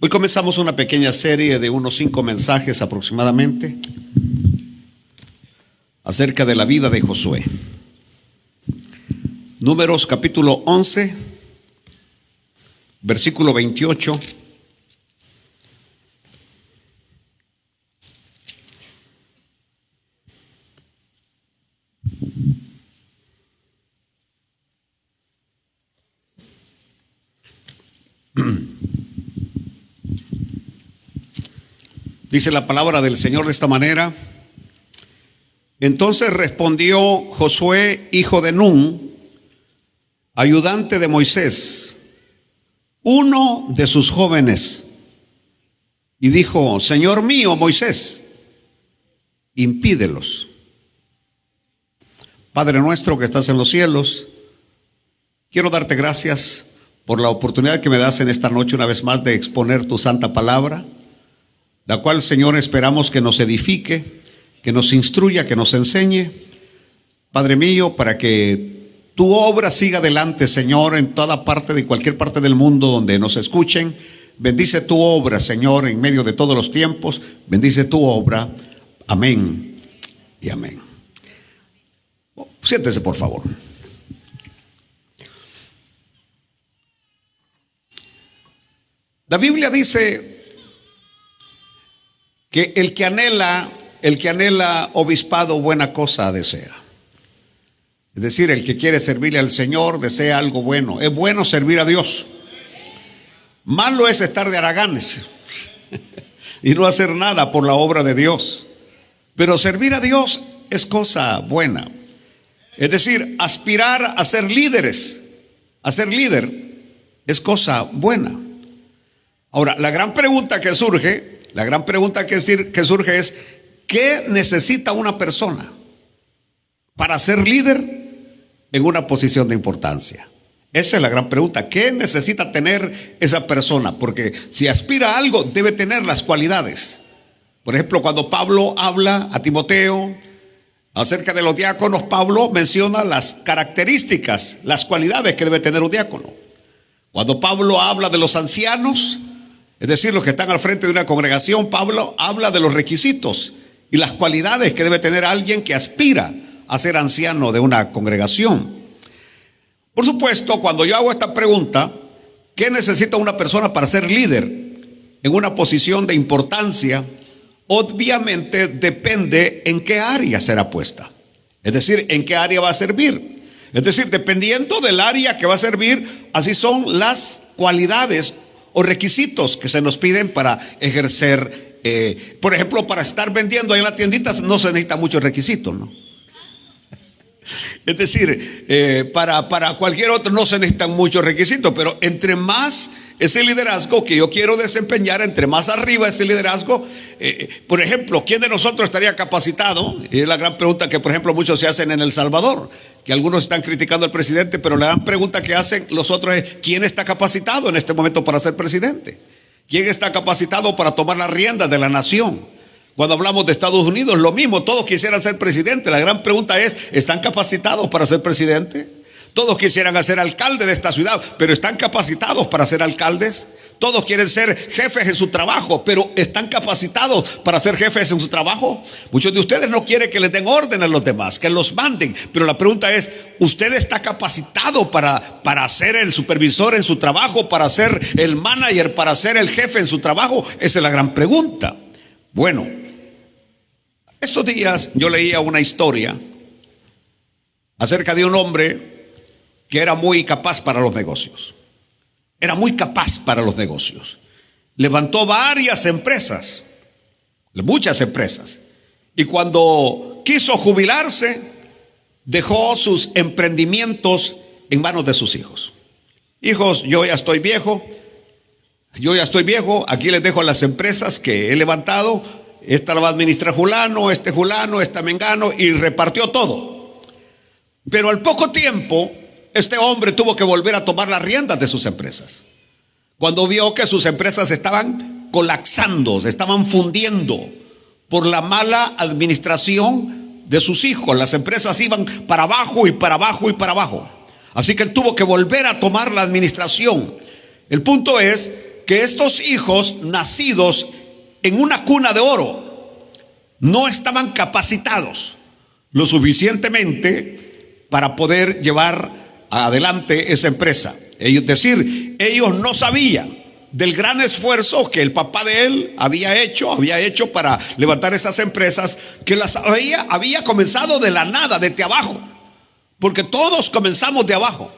Hoy comenzamos una pequeña serie de unos 5 mensajes aproximadamente acerca de la vida de Josué. Números capítulo 11, versículo 28. Dice la palabra del Señor de esta manera: entonces respondió Josué, hijo de Nun, ayudante de Moisés, uno de sus jóvenes, y dijo: Señor mío Moisés, impídelos. Padre nuestro que estás en los cielos, quiero darte gracias por la oportunidad que me das en esta noche una vez más de exponer tu santa palabra, la cual, Señor, esperamos que nos edifique, que nos instruya, que nos enseñe, Padre mío, para que tu obra siga adelante, Señor, en toda parte, de cualquier parte del mundo donde nos escuchen. Bendice tu obra, Señor, en medio de todos los tiempos. Bendice tu obra. Amén y amén. Siéntese, por favor. La Biblia dice que el que anhela obispado, buena cosa desea. Es decir, el que quiere servirle al Señor desea algo bueno. Es bueno servir a Dios. Malo es estar de haraganes y no hacer nada por la obra de Dios. Pero servir a Dios es cosa buena. Es decir, aspirar a ser líderes, a ser líder, es cosa buena. Ahora, la gran pregunta que surge es: ¿qué necesita una persona para ser líder en una posición de importancia? Esa es la gran pregunta. ¿Qué necesita tener esa persona? Porque si aspira a algo, debe tener las cualidades. Por ejemplo, cuando Pablo habla a Timoteo acerca de los diáconos, Pablo menciona las características, las cualidades que debe tener un diácono. Cuando Pablo habla de los ancianos, es decir, los que están al frente de una congregación, Pablo habla de los requisitos y las cualidades que debe tener alguien que aspira a ser anciano de una congregación. Por supuesto, cuando yo hago esta pregunta, ¿qué necesita una persona para ser líder en una posición de importancia? Obviamente depende en qué área será puesta. Es decir, en qué área va a servir. Es decir, dependiendo del área que va a servir, así son las cualidades o requisitos que se nos piden para ejercer. Por ejemplo, para estar vendiendo ahí en las tienditas no se necesita muchos requisitos, ¿no? Es decir, para cualquier otro no se necesitan muchos requisitos, pero entre más ese liderazgo que yo quiero desempeñar, entre más arriba ese liderazgo, por ejemplo, ¿quién de nosotros estaría capacitado? Y es la gran pregunta que, por ejemplo, muchos se hacen en El Salvador, que algunos están criticando al presidente, pero la gran pregunta que hacen los otros es: ¿quién está capacitado en este momento para ser presidente? ¿Quién está capacitado para tomar las riendas de la nación? Cuando hablamos de Estados Unidos, lo mismo, todos quisieran ser presidente. La gran pregunta es: ¿están capacitados para ser presidente? Todos quisieran ser alcalde de esta ciudad, pero ¿están capacitados para ser alcaldes? Todos quieren ser jefes en su trabajo, pero ¿están capacitados para ser jefes en su trabajo? Muchos de ustedes no quieren que les den orden a los demás, que los manden. Pero la pregunta es: ¿usted está capacitado para ser el supervisor en su trabajo, para ser el manager, para ser el jefe en su trabajo? Esa es la gran pregunta. Bueno, estos días yo leía una historia acerca de un hombre que era muy capaz para los negocios. Era muy capaz para los negocios. Levantó varias empresas, muchas empresas. Y cuando quiso jubilarse, dejó sus emprendimientos en manos de sus hijos. Hijos, yo ya estoy viejo, aquí les dejo las empresas que he levantado. Esta la va a administrar fulano, este mengano, y repartió todo. Pero al poco tiempo, este hombre tuvo que volver a tomar las riendas de sus empresas. Cuando vio que sus empresas estaban colapsando, se estaban fundiendo por la mala administración de sus hijos. Las empresas iban para abajo y para abajo y para abajo. Así que él tuvo que volver a tomar la administración. El punto es que estos hijos nacidos en una cuna de oro no estaban capacitados lo suficientemente para poder llevar adelante esa empresa. Es decir, ellos no sabían del gran esfuerzo que el papá de él había hecho para levantar esas empresas, que las había comenzado de la nada, desde abajo, porque todos comenzamos de abajo.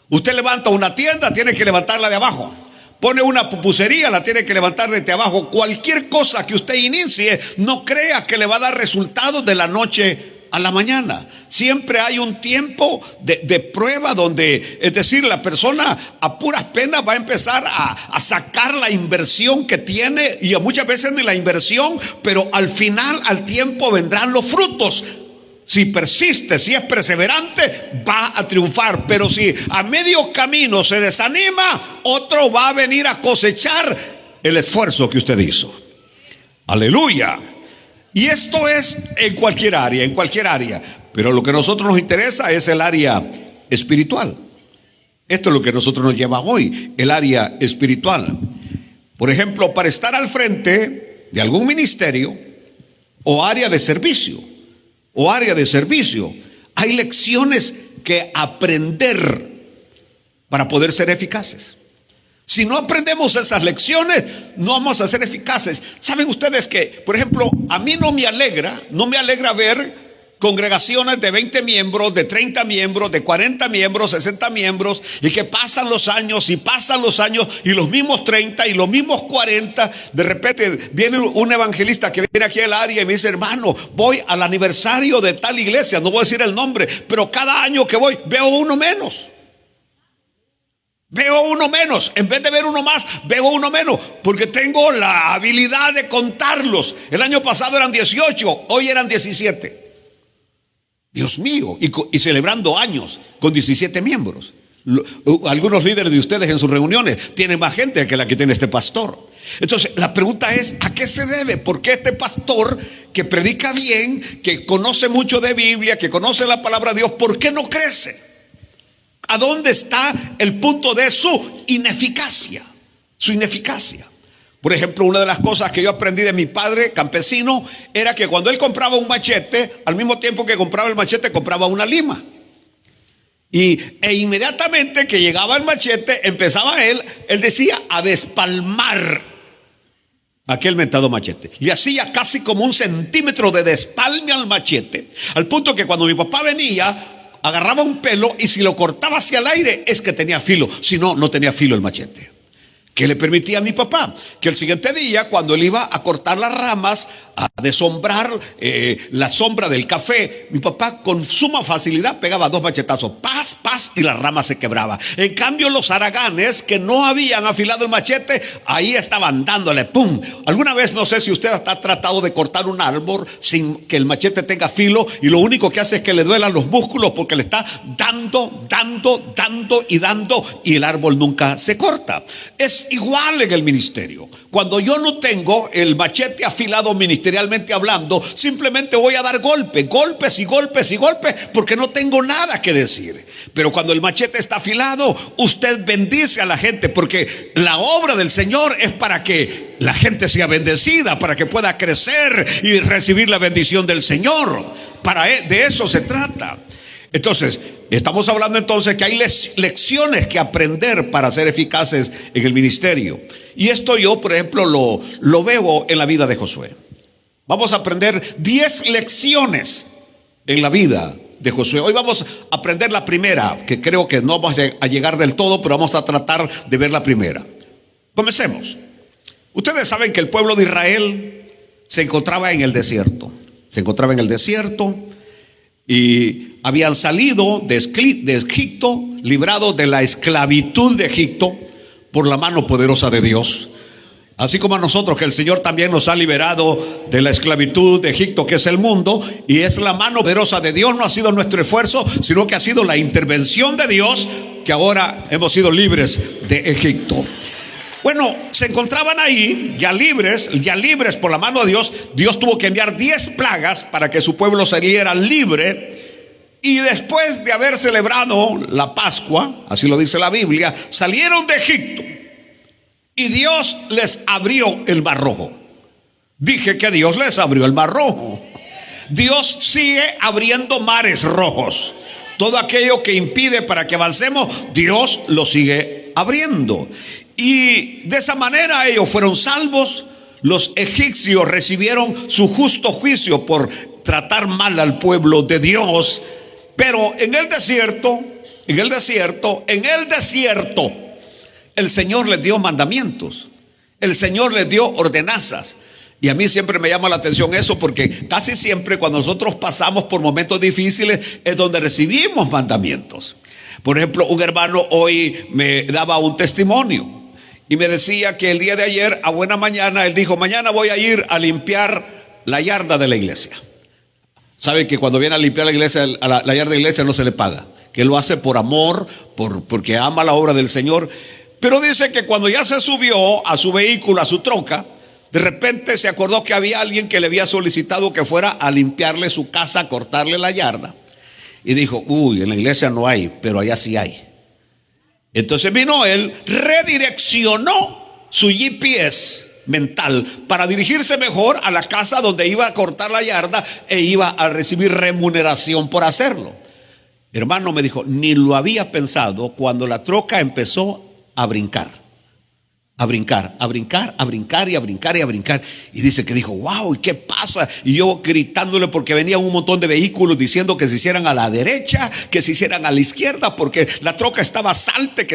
Usted levanta una tienda, tiene que levantarla de abajo. Pone una pupusería, la tiene que levantar desde abajo. Cualquier cosa que usted inicie, no crea que le va a dar resultados de la noche a la mañana. Siempre hay un tiempo de prueba donde, es decir, la persona a puras penas va a empezar a sacar la inversión que tiene, y muchas veces ni la inversión, pero al final, al tiempo, vendrán los frutos. Si persiste, si es perseverante, va a triunfar. Pero si a medio camino se desanima, otro va a venir a cosechar el esfuerzo que usted hizo. Aleluya. Y esto es en cualquier área. Pero lo que a nosotros nos interesa es el área espiritual. Esto es lo que a nosotros nos lleva hoy, el área espiritual. Por ejemplo, para estar al frente de algún ministerio o área de servicio, hay lecciones que aprender para poder ser eficaces. Si no aprendemos esas lecciones, no vamos a ser eficaces. Saben ustedes que, por ejemplo, a mí no me alegra ver congregaciones de 20 miembros, de 30 miembros, de 40 miembros, 60 miembros, y que pasan los años y los mismos 30 y los mismos 40, de repente viene un evangelista que viene aquí al área y me dice: hermano, voy al aniversario de tal iglesia, no voy a decir el nombre, pero cada año que voy veo uno menos. En vez de ver uno más, veo uno menos, porque tengo la habilidad de contarlos. El año pasado eran 18, hoy eran 17. Dios mío, y celebrando años con 17 miembros. Algunos líderes de ustedes en sus reuniones tienen más gente que la que tiene este pastor. Entonces la pregunta es: ¿a qué se debe? ¿Por qué este pastor, que predica bien, que conoce mucho de Biblia, que conoce la palabra de Dios, por qué no crece? ¿A dónde está el punto de su ineficacia? Por ejemplo, una de las cosas que yo aprendí de mi padre campesino era que cuando él compraba un machete, al mismo tiempo que compraba el machete, compraba una lima. E inmediatamente que llegaba el machete, empezaba él decía, a despalmar aquel mentado machete. Y hacía casi como 1 centímetro de despalme al machete, al punto que cuando mi papá venía, agarraba un pelo y si lo cortaba hacia el aire es que tenía filo, si no, no tenía filo el machete. ¿Qué le permitía a mi papá? Que el siguiente día, cuando él iba a cortar las ramas, a deshombrar la sombra del café, mi papá con suma facilidad pegaba 2 machetazos, paz, y la rama se quebraba. En cambio, los haraganes que no habían afilado el machete, ahí estaban dándole pum. Alguna vez, no sé si usted ha tratado de cortar un árbol sin que el machete tenga filo, y lo único que hace es que le duelan los músculos porque le está dando y el árbol nunca se corta. Es igual en el ministerio. Cuando yo no tengo el machete afilado ministerialmente hablando, simplemente voy a dar golpes porque no tengo nada que decir. Pero cuando el machete está afilado, usted bendice a la gente, porque la obra del Señor es para que la gente sea bendecida, para que pueda crecer y recibir la bendición del Señor. De eso se trata. Entonces, estamos hablando entonces que hay lecciones que aprender para ser eficaces en el ministerio. Y esto yo, por ejemplo, lo veo en la vida de Josué. Vamos a aprender 10 lecciones en la vida de Josué. Hoy vamos a aprender la primera, que creo que no vamos a llegar del todo, pero vamos a tratar de ver la primera. Comencemos. Ustedes saben que el pueblo de Israel se encontraba en el desierto. Y habían salido de Egipto, librados de la esclavitud de Egipto por la mano poderosa de Dios. Así como a nosotros, que el Señor también nos ha liberado de la esclavitud de Egipto, que es el mundo, y es la mano poderosa de Dios. No ha sido nuestro esfuerzo, sino que ha sido la intervención de Dios, que ahora hemos sido libres de Egipto. Bueno, se encontraban ahí ya libres por la mano de Dios. Dios tuvo que enviar 10 plagas para que su pueblo saliera libre. Y después de haber celebrado la Pascua, así lo dice la Biblia, salieron de Egipto. y Dios les abrió el mar rojo. Dije que Dios les abrió el mar rojo. Dios sigue abriendo mares rojos. Todo aquello que impide para que avancemos, Dios lo sigue abriendo. Y de esa manera ellos fueron salvos. Los egipcios recibieron su justo juicio por tratar mal al pueblo de Dios. Pero en el desierto, el Señor les dio mandamientos. El Señor les dio ordenanzas. Y a mí siempre me llama la atención eso, porque casi siempre cuando nosotros pasamos por momentos difíciles es donde recibimos mandamientos. Por ejemplo, un hermano hoy me daba un testimonio y me decía que el día de ayer a buena mañana él dijo: mañana voy a ir a limpiar la yarda de la iglesia. Sabe que cuando viene a limpiar la iglesia, la yarda de la iglesia no se le paga, que él lo hace por amor, porque ama la obra del Señor. Pero dice que cuando ya se subió a su vehículo, a su troca, de repente se acordó que había alguien que le había solicitado que fuera a limpiarle su casa, a cortarle la yarda. Y dijo: uy, en la iglesia no hay, pero allá sí hay. Entonces vino él, redireccionó su GPS mental para dirigirse mejor a la casa donde iba a cortar la yarda e iba a recibir remuneración por hacerlo. Hermano, me dijo, ni lo había pensado cuando la troca empezó a brincar. A brincar y dice que dijo: wow, ¿y qué pasa? Y yo gritándole porque venían un montón de vehículos diciendo que se hicieran a la derecha, que se hicieran a la izquierda, porque la troca estaba salte,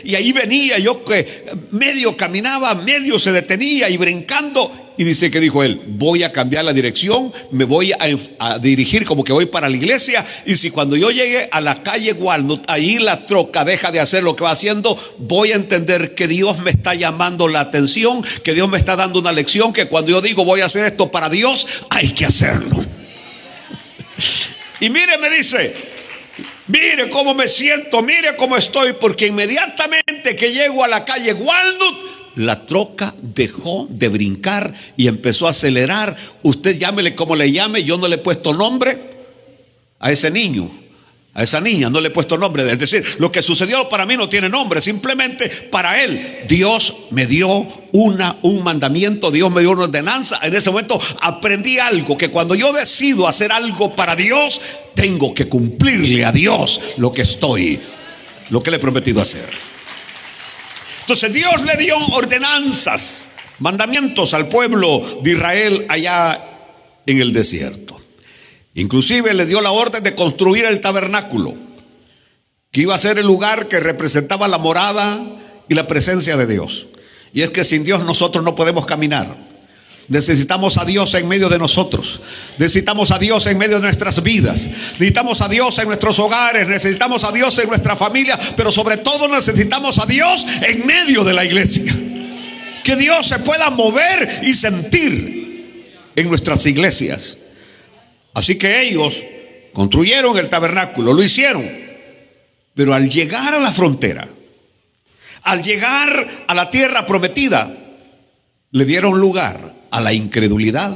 y ahí venía yo que medio caminaba, medio se detenía y brincando. Y dice que dijo él: voy a cambiar la dirección, me voy a dirigir como que voy para la iglesia, y si cuando yo llegue a la calle Walnut, ahí la troca deja de hacer lo que va haciendo, voy a entender que Dios me está llamando la atención, que Dios me está dando una lección, que cuando yo digo voy a hacer esto para Dios, hay que hacerlo. Y mire, me dice, mire cómo me siento, mire cómo estoy, porque inmediatamente que llego a la calle Walnut, la troca dejó de brincar y empezó a acelerar. Usted llámele como le llame, yo no le he puesto nombre a ese niño, a esa niña, no le he puesto nombre. Es decir, lo que sucedió para mí no tiene nombre, simplemente para él. Dios me dio un mandamiento, Dios me dio una ordenanza. En ese momento aprendí algo, que cuando yo decido hacer algo para Dios, tengo que cumplirle a Dios lo que le he prometido hacer. Entonces Dios le dio ordenanzas, mandamientos al pueblo de Israel allá en el desierto. Inclusive le dio la orden de construir el tabernáculo, que iba a ser el lugar que representaba la morada y la presencia de Dios. Y es que sin Dios nosotros no podemos caminar. Necesitamos a Dios en medio de nosotros. Necesitamos a Dios en medio de nuestras vidas. Necesitamos a Dios en nuestros hogares. Necesitamos a Dios en nuestra familia. Pero sobre todo necesitamos a Dios en medio de la iglesia. Que Dios se pueda mover y sentir en nuestras iglesias. Así que ellos construyeron el tabernáculo, lo hicieron. Pero al llegar a la frontera, al llegar a la tierra prometida, le dieron lugar a la incredulidad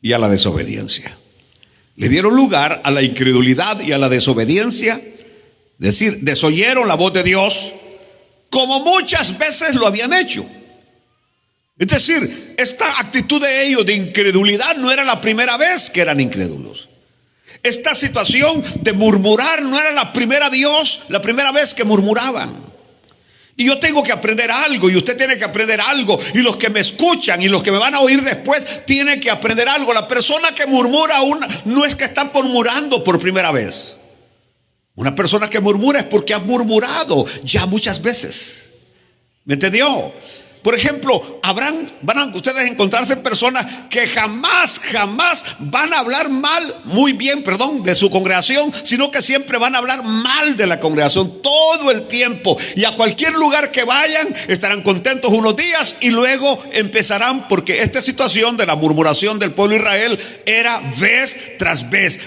y a la desobediencia. Le dieron lugar a la incredulidad y a la desobediencia. Es decir, desoyeron la voz de Dios, como muchas veces lo habían hecho. Es decir, esta actitud de ellos de incredulidad no era la primera vez que eran incrédulos. Esta situación de murmurar no era la primera vez que murmuraban. Y yo tengo que aprender algo, y usted tiene que aprender algo, y los que me escuchan y los que me van a oír después tienen que aprender algo. La persona que murmura no es que está murmurando por primera vez. Una persona que murmura es porque ha murmurado ya muchas veces. ¿Me entendió? Por ejemplo, van a ustedes encontrarse personas que jamás van a hablar de su congregación, sino que siempre van a hablar mal de la congregación todo el tiempo. Y a cualquier lugar que vayan, estarán contentos unos días y luego empezarán, porque esta situación de la murmuración del pueblo de Israel era vez tras vez.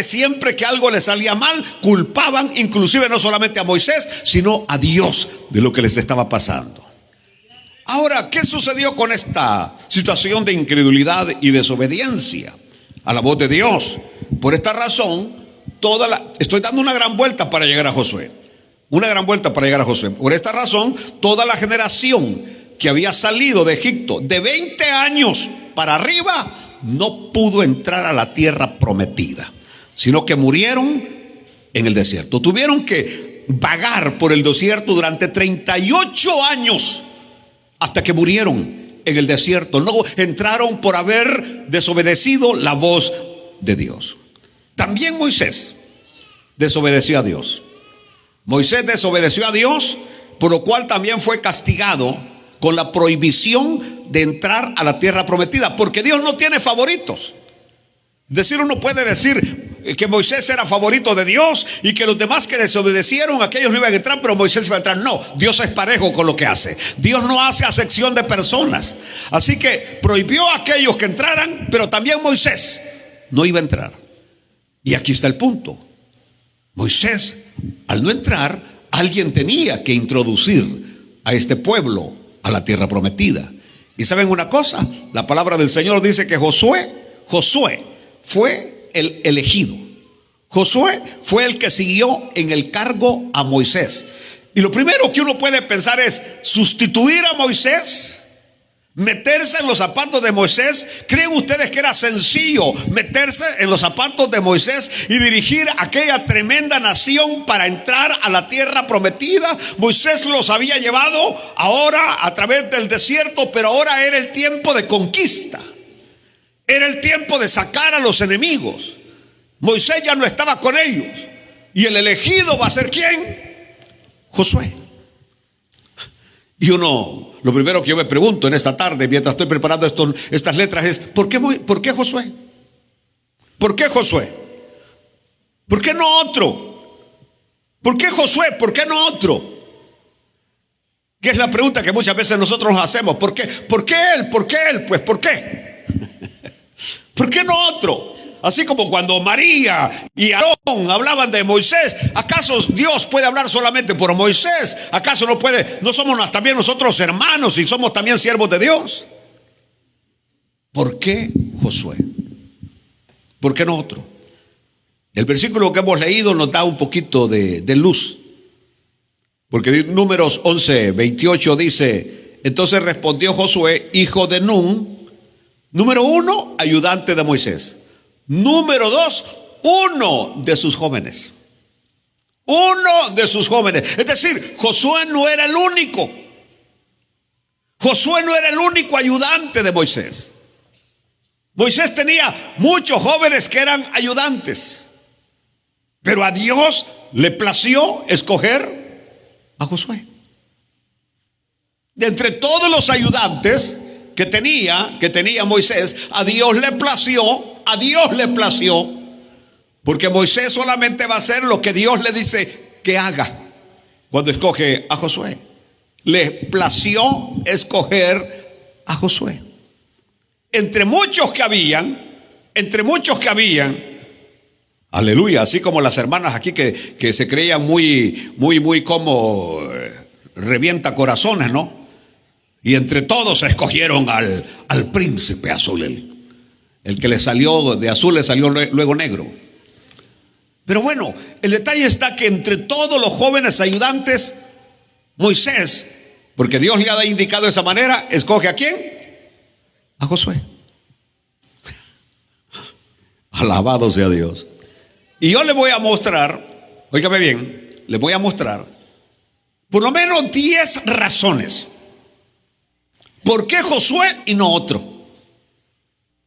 Siempre que algo les salía mal, culpaban inclusive no solamente a Moisés, sino a Dios de lo que les estaba pasando. Ahora, ¿qué sucedió con esta situación de incredulidad y desobediencia a la voz de Dios? Por esta razón, estoy dando una gran vuelta para llegar a Josué. Una gran vuelta para llegar a Josué. Por esta razón, toda la generación que había salido de Egipto de 20 años para arriba no pudo entrar a la tierra prometida, sino que murieron en el desierto. Tuvieron que vagar por el desierto durante 38 años hasta que murieron en el desierto. No entraron por haber desobedecido la voz de Dios. También Moisés desobedeció a Dios. Moisés desobedeció a Dios, por lo cual también fue castigado con la prohibición de entrar a la tierra prometida, porque Dios no tiene favoritos. Es decir, uno puede decir que Moisés era favorito de Dios y que los demás que desobedecieron, aquellos no iban a entrar, pero Moisés iba a entrar. No, Dios es parejo con lo que hace. Dios no hace acepción de personas. Así que prohibió a aquellos que entraran, pero también Moisés no iba a entrar. Y aquí está el punto. Moisés, al no entrar, alguien tenía que introducir a este pueblo a la tierra prometida. Y saben una cosa, la palabra del Señor dice que Josué fue el elegido. Josué fue el que siguió en el cargo a Moisés. Y lo primero que uno puede pensar es sustituir a Moisés, meterse en los zapatos de Moisés. ¿Creen ustedes que era sencillo meterse en los zapatos de Moisés y dirigir aquella tremenda nación para entrar a la tierra prometida? Moisés los había llevado ahora a través del desierto, pero ahora era el tiempo de conquista. Era el tiempo de sacar a los enemigos. Moisés ya no estaba con ellos. Y el elegido va a ser ¿quién? Josué. Y lo primero que yo me pregunto en esta tarde, mientras estoy preparando estas letras, es ¿por qué Josué? ¿Por qué Josué? ¿Por qué no otro? ¿Por qué Josué? ¿Por qué no otro? Que es la pregunta que muchas veces nosotros nos hacemos. ¿Por qué? ¿Por qué él? ¿Por qué él? Pues ¿por qué? ¿Por qué no otro? Así como cuando María y Aarón hablaban de Moisés, ¿acaso Dios puede hablar solamente por Moisés? ¿Acaso no somos también nosotros hermanos y somos también siervos de Dios? ¿Por qué Josué? ¿Por qué no otro? El versículo que hemos leído nos da un poquito de luz, porque Números 11:28 dice: entonces respondió Josué, hijo de Nun. Número 1, ayudante de Moisés. Número 2, uno de sus jóvenes. Uno de sus jóvenes. Es decir, Josué no era el único. Josué no era el único ayudante de Moisés. Moisés tenía muchos jóvenes que eran ayudantes, pero a Dios le plació escoger a Josué. De entre todos los ayudantes que tenía Moisés, a Dios le plació, porque Moisés solamente va a hacer lo que Dios le dice que haga cuando escoge a Josué. Le plació escoger a Josué. Entre muchos que habían, aleluya, así como las hermanas aquí que se creían muy como revienta corazones, ¿no? Y entre todos escogieron al príncipe azul. El que le salió de azul le salió luego negro. Pero bueno, el detalle está que entre todos los jóvenes ayudantes, Moisés, porque Dios le ha indicado de esa manera, escoge ¿a quién? A Josué. Alabado sea Dios. Y yo le voy a mostrar, óigame bien, le voy a mostrar por lo menos 10 razones. ¿Por qué Josué y no otro?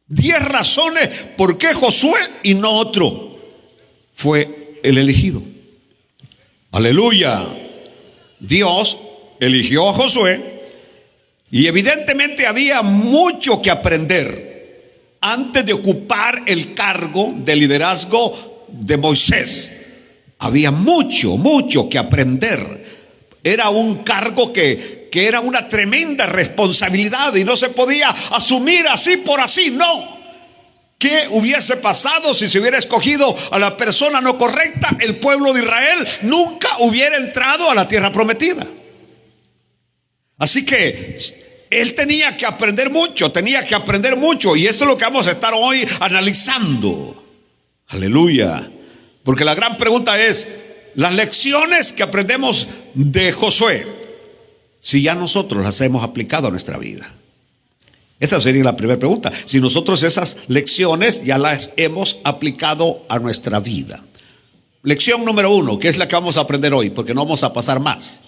10 razones por qué Josué y no otro fue el elegido. Aleluya. Dios eligió a Josué y evidentemente había mucho que aprender antes de ocupar el cargo de liderazgo de Moisés. Había mucho que aprender. Era un cargo que era una tremenda responsabilidad y no se podía asumir así por así, no. ¿Qué hubiese pasado si se hubiera escogido a la persona no correcta? El pueblo de Israel nunca hubiera entrado a la tierra prometida. Así que él tenía que aprender mucho, y esto es lo que vamos a estar hoy analizando. Aleluya. Porque la gran pregunta es: las lecciones que aprendemos de Josué, si ya nosotros las hemos aplicado a nuestra vida. Esa sería la primera pregunta. Si nosotros esas lecciones ya las hemos aplicado a nuestra vida. Lección número 1, que es la que vamos a aprender hoy, porque no vamos a pasar más.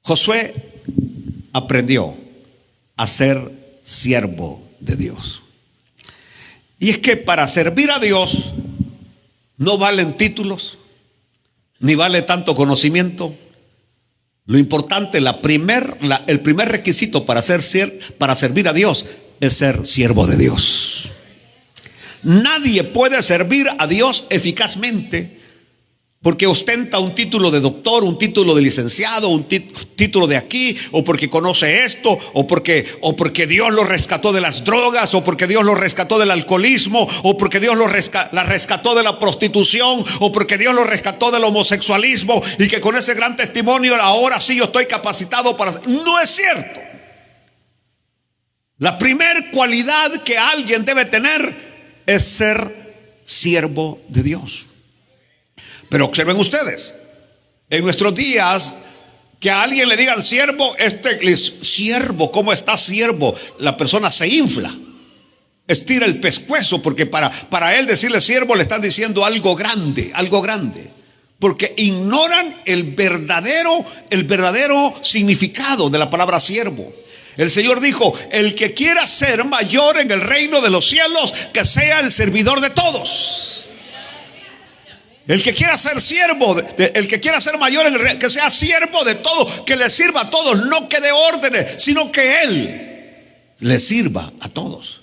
Josué aprendió a ser siervo de Dios. Y es que para servir a Dios no valen títulos, ni vale tanto conocimiento. Lo importante, el primer requisito para servir a Dios es ser siervo de Dios. Nadie puede servir a Dios eficazmente porque ostenta un título de doctor, un título de licenciado, un título de aquí, o porque conoce esto, o porque Dios lo rescató de las drogas, o porque Dios lo rescató del alcoholismo, o porque Dios la rescató de la prostitución, o porque Dios lo rescató del homosexualismo, y que con ese gran testimonio ahora sí yo estoy capacitado para... No es cierto. La primer cualidad que alguien debe tener es ser siervo de Dios. Pero observen ustedes, en nuestros días, que a alguien le digan siervo, siervo, ¿cómo está siervo? La persona se infla, estira el pescuezo, porque para él decirle siervo le están diciendo algo grande, porque ignoran el verdadero significado de la palabra siervo. El Señor dijo: el que quiera ser mayor en el reino de los cielos, que sea el servidor de todos. El que quiera ser siervo, el que quiera ser mayor, que sea siervo de todo, que le sirva a todos, no que dé órdenes, sino que Él le sirva a todos.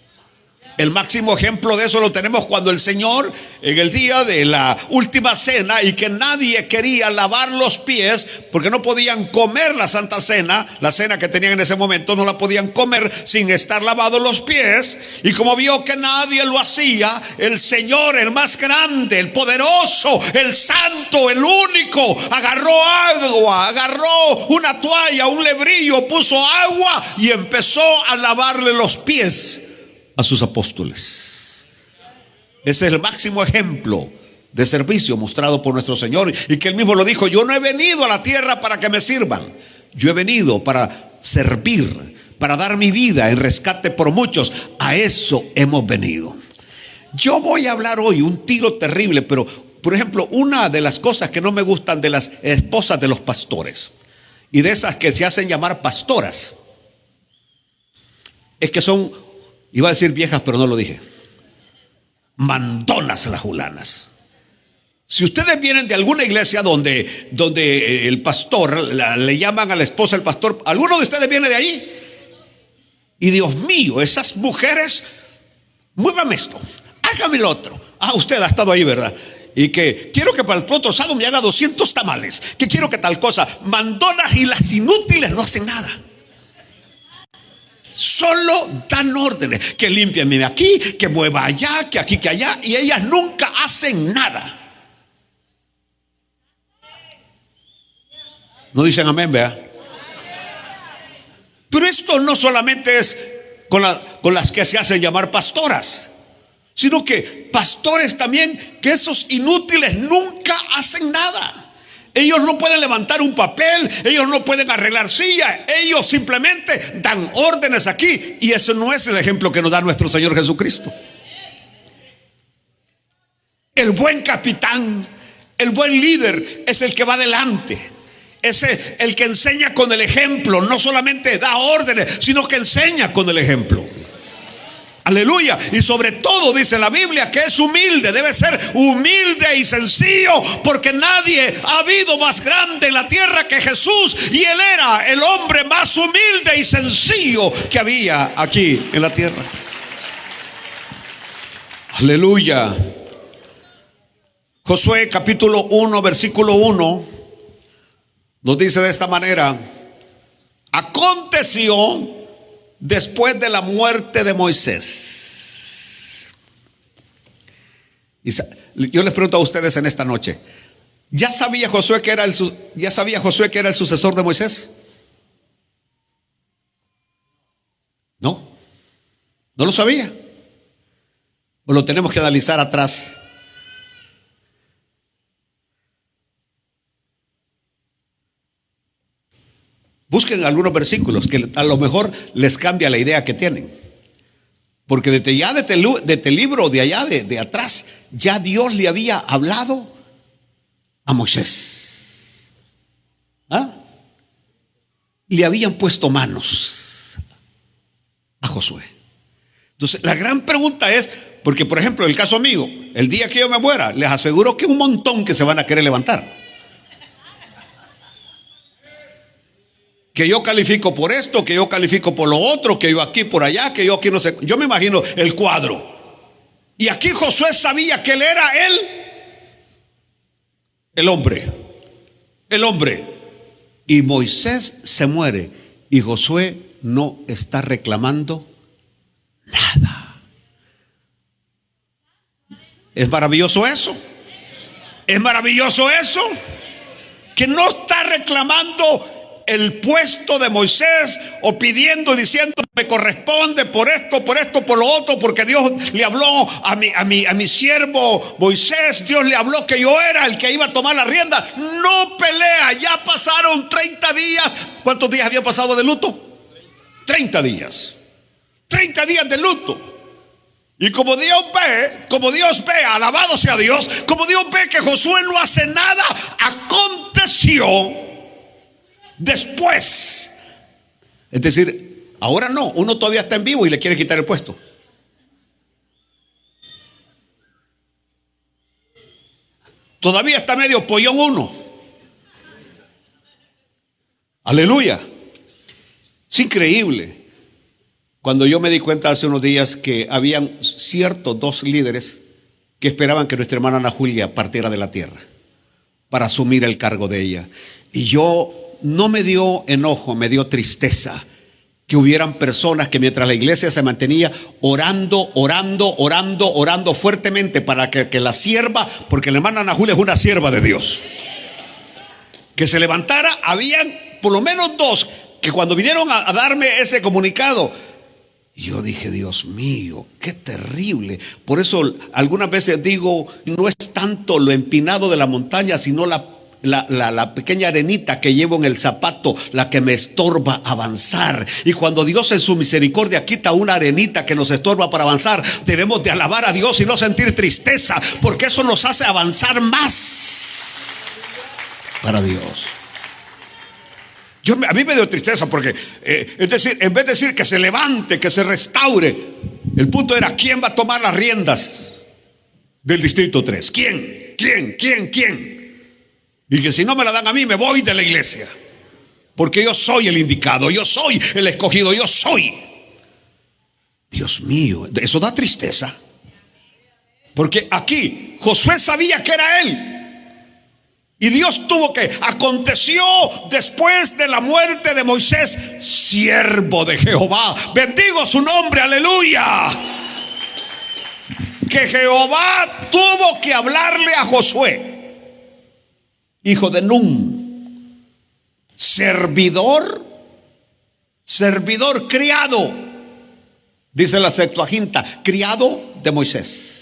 El máximo ejemplo de eso lo tenemos cuando el Señor, en el día de la última cena, y que nadie quería lavar los pies porque no podían comer la Santa Cena, la cena que tenían en ese momento no la podían comer sin estar lavados los pies. Y como vio que nadie lo hacía, el Señor, el más grande, el poderoso, el santo, el único, agarró agua, agarró una toalla, un lebrillo, puso agua y empezó a lavarle los pies a sus apóstoles. Ese es el máximo ejemplo de servicio mostrado por nuestro Señor, y que Él mismo lo dijo: yo no he venido a la tierra para que me sirvan, yo he venido para servir, para dar mi vida en rescate por muchos. A eso hemos venido. Yo voy a hablar hoy un tiro terrible, pero por ejemplo, una de las cosas que no me gustan de las esposas de los pastores y de esas que se hacen llamar pastoras, es que son, iba a decir viejas, pero no lo dije, mandonas las julanas. Si ustedes vienen de alguna iglesia donde el pastor, le llaman a la esposa el pastor, ¿alguno de ustedes viene de ahí? Y Dios mío, esas mujeres, muévame esto, hágame lo otro. Usted ha estado ahí, ¿verdad? Y que quiero que para el otro sábado me haga 200 tamales, que quiero que tal cosa. Mandonas, y las inútiles no hacen nada. Solo dan órdenes, que límpiame aquí, que mueva allá, que aquí, que allá, y ellas nunca hacen nada. No dicen amén, vea. Pero esto no solamente es con las que se hacen llamar pastoras, sino que pastores también, que esos inútiles nunca hacen nada. Ellos no pueden levantar un papel, ellos no pueden arreglar sillas, ellos simplemente dan órdenes aquí. Y eso no es el ejemplo que nos da nuestro Señor Jesucristo. El buen capitán, el buen líder es el que va adelante. Es el que enseña con el ejemplo. No solamente da órdenes, sino que enseña con el ejemplo. Aleluya. Y sobre todo dice la Biblia que es humilde. Debe ser humilde y sencillo, porque nadie ha habido más grande en la tierra que Jesús, y Él era el hombre más humilde y sencillo que había aquí en la tierra. Aleluya. Josué capítulo 1 versículo 1 nos dice de esta manera: aconteció después de la muerte de Moisés. Y yo les pregunto a ustedes en esta noche: ¿ya sabía Josué que era el sucesor de Moisés? No lo sabía. Pues lo tenemos que analizar atrás. Busquen algunos versículos que a lo mejor les cambia la idea que tienen. Porque desde ya, desde el libro de allá, de atrás, ya Dios le había hablado a Moisés. ¿Ah? Le habían puesto manos a Josué. Entonces, la gran pregunta es, porque por ejemplo, el caso mío, el día que yo me muera, les aseguro que un montón que se van a querer levantar. Que yo califico por esto, que yo califico por lo otro, que yo aquí por allá, que yo aquí no sé. Yo me imagino el cuadro. Y aquí Josué sabía que él era el hombre. El hombre. Y Moisés se muere. Y Josué no está reclamando nada. ¿Es maravilloso eso? ¿Es maravilloso eso? Que no está reclamando el puesto de Moisés o pidiendo, diciendo me corresponde por esto, por lo otro, porque Dios le habló a mi siervo Moisés, Dios le habló que yo era el que iba a tomar la rienda. No pelea, ya pasaron 30 días. ¿Cuántos días habían pasado de luto? 30 días. 30 días de luto. Y como Dios ve, alabado sea Dios, como Dios ve que Josué no hace nada, aconteció después. Es decir, ahora no, uno todavía está en vivo y le quiere quitar el puesto. Todavía está medio pollón uno. Aleluya. Es increíble. Cuando yo me di cuenta hace unos días que habían ciertos 2 líderes que esperaban que nuestra hermana Ana Julia partiera de la tierra para asumir el cargo de ella. Y yo no me dio enojo, me dio tristeza que hubieran personas que mientras la iglesia se mantenía orando fuertemente para que la sierva, porque la hermana Ana Julia es una sierva de Dios, que se levantara. Habían por lo menos 2 que cuando vinieron a darme ese comunicado, yo dije, Dios mío, qué terrible. Por eso algunas veces digo, no es tanto lo empinado de la montaña, sino la pequeña arenita que llevo en el zapato, la que me estorba avanzar. Y cuando Dios en su misericordia quita una arenita que nos estorba para avanzar, debemos de alabar a Dios y no sentir tristeza, porque eso nos hace avanzar más para Dios. A mí me dio tristeza porque, es decir, en vez de decir que se levante, que se restaure, el punto era quién va a tomar las riendas del distrito 3. ¿Quién? Y que si no me la dan a mí, me voy de la iglesia, porque yo soy el indicado, yo soy el escogido, yo soy. Dios mío, eso da tristeza, porque aquí Josué sabía que era él. Y Dios aconteció después de la muerte de Moisés, siervo de Jehová. Bendigo su nombre, aleluya. Que Jehová tuvo que hablarle a Josué, hijo de Nun, servidor, criado, dice la Septuaginta, criado de Moisés.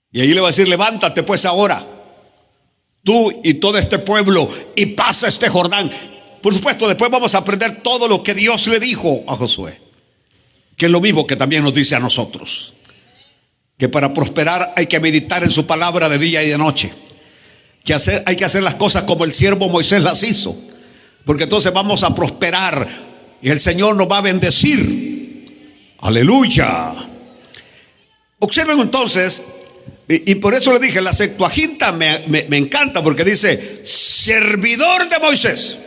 Y ahí le va a decir, levántate pues ahora, tú y todo este pueblo, y pasa este Jordán. Por supuesto, después vamos a aprender todo lo que Dios le dijo a Josué, que es lo mismo que también nos dice a nosotros, que para prosperar hay que meditar en su palabra de día y de noche, que hay que hacer las cosas como el siervo Moisés las hizo, porque entonces vamos a prosperar y el Señor nos va a bendecir. Aleluya. Observen entonces. Y por eso le dije, la Septuaginta me encanta, porque dice servidor de Moisés.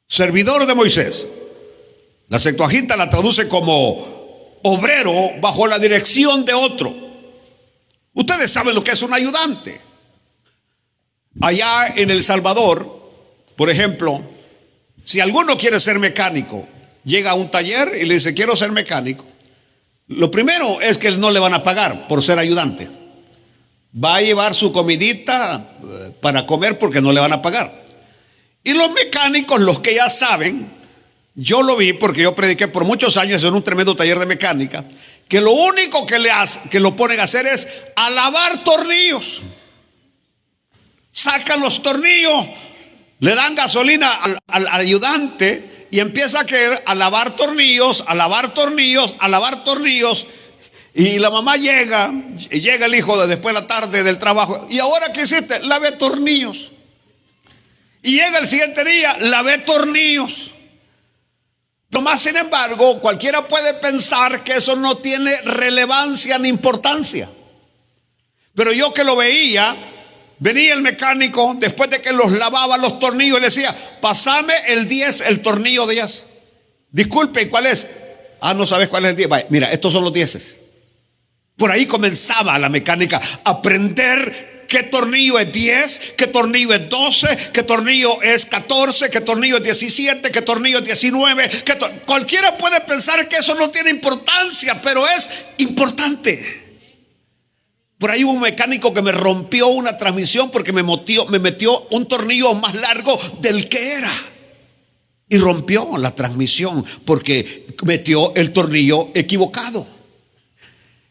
Servidor de Moisés. La Septuaginta la traduce como obrero bajo la dirección de otro. Ustedes saben lo que es un ayudante. Allá en El Salvador, por ejemplo, si alguno quiere ser mecánico, llega a un taller y le dice, quiero ser mecánico. Lo primero es que no le van a pagar por ser ayudante. Va a llevar su comidita para comer porque no le van a pagar. Y los mecánicos, los que ya saben, yo lo vi porque yo prediqué por muchos años en un tremendo taller de mecánica, que lo único que lo ponen a hacer es a lavar tornillos. Sacan los tornillos, le dan gasolina al ayudante y empieza a lavar tornillos, a lavar tornillos, a lavar tornillos. Y la mamá llega el hijo después de la tarde del trabajo. ¿Y ahora qué hiciste? Lavé tornillos. Y llega el siguiente día, lavé tornillos. Tomás, sin embargo, cualquiera puede pensar que eso no tiene relevancia ni importancia. Pero yo que lo veía, venía el mecánico, después de que los lavaba los tornillos, y le decía: pasame el 10, el tornillo 10. Disculpe, ¿cuál es? Ah, no sabes cuál es el 10. Vaya, mira, estos son los 10. Por ahí comenzaba la mecánica, aprender qué tornillo es 10, qué tornillo es 12, qué tornillo es 14, qué tornillo es 17, qué tornillo es 19. Cualquiera puede pensar que eso no tiene importancia, pero es importante. Por ahí hubo un mecánico que me rompió una transmisión porque me metió un tornillo más largo del que era. Y rompió la transmisión porque metió el tornillo equivocado.